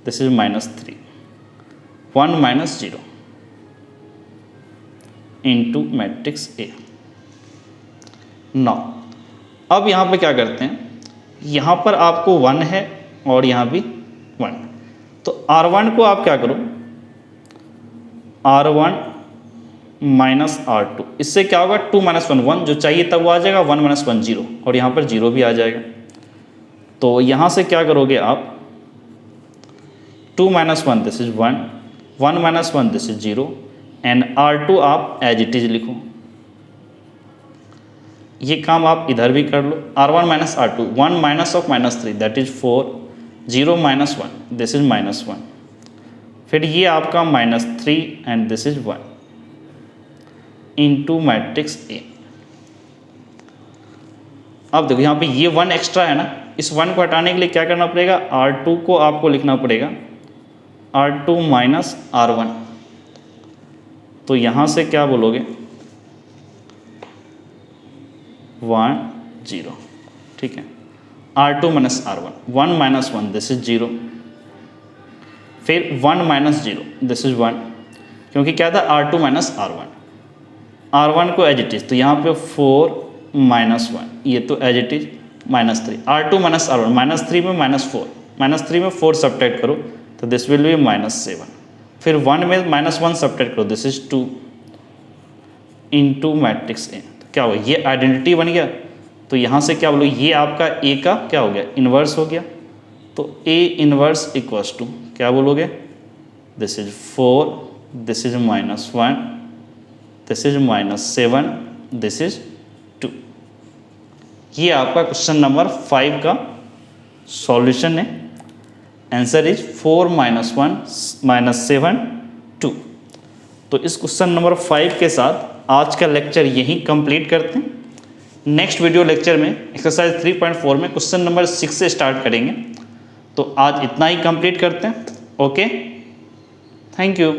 this is minus 3, 1 minus 0 into matrix A. Now अब यहाँ पे क्या करते हैं, यहाँ पर आपको 1 है और यहाँ भी 1, तो R1 को आप क्या करो, R1 माइनस R2, इससे क्या होगा 2 माइनस 1 1, जो चाहिए तब वो आ जाएगा, 1 माइनस 1 0, और यहाँ पर 0 भी आ जाएगा। तो यहाँ से क्या करोगे आप, 2 minus 1 this is 1, 1 minus 1 this is 0, and R2 आप एज इट इज लिखो। ये काम आप इधर भी कर लो, R1 minus R2, 1 minus of minus 3 that is 4, 0 minus 1 this is minus 1, फिर ये आपका minus 3 and this is 1 into matrix A. अब देखो यहाँ पे ये 1 एक्स्ट्रा है ना, इस 1 को हटाने के लिए क्या करना पड़ेगा, R2 को आपको लिखना पड़ेगा R2 माइनस R1, तो यहाँ से क्या बोलोगे 1 0, ठीक है, R2 minus R1, 1 minus 1 this is 0, फिर 1 माइनस 0 दिस इज 1, क्योंकि क्या था R2 माइनस R1 को एज इट इज, तो यहाँ पे 4 माइनस 1, ये तो as it is minus 3, R2 minus R1, minus 3 में माइनस 4, माइनस 3 में 4 सब्ट्रैक्ट करो तो दिस विल बी माइनस 7, फिर 1 में माइनस 1 सब्ट्रैक्ट करो this is 2 into matrix A. तो क्या होगा, ये आइडेंटिटी बन गया, तो यहाँ से क्या बोलो, ये आपका ए का क्या हो गया, इन्वर्स हो गया, तो ए इन्वर्स इक्वल्स टू क्या बोलोगे, this is 4, this is minus 1, this is minus 7, this is 2। ये आपका क्वेश्चन नंबर 5 का सॉल्यूशन है। Answer is 4 minus 1 minus 7 2। तो इस क्वेश्चन नंबर 5 के साथ आज का लेक्चर यहीं कंप्लीट करते हैं। नेक्स्ट वीडियो लेक्चर में एक्सरसाइज 3.4 में क्वेश्चन नंबर 6 से स्टार्ट करेंगे। तो आज इतना ही कंप्लीट करते हैं। Okay, thank you.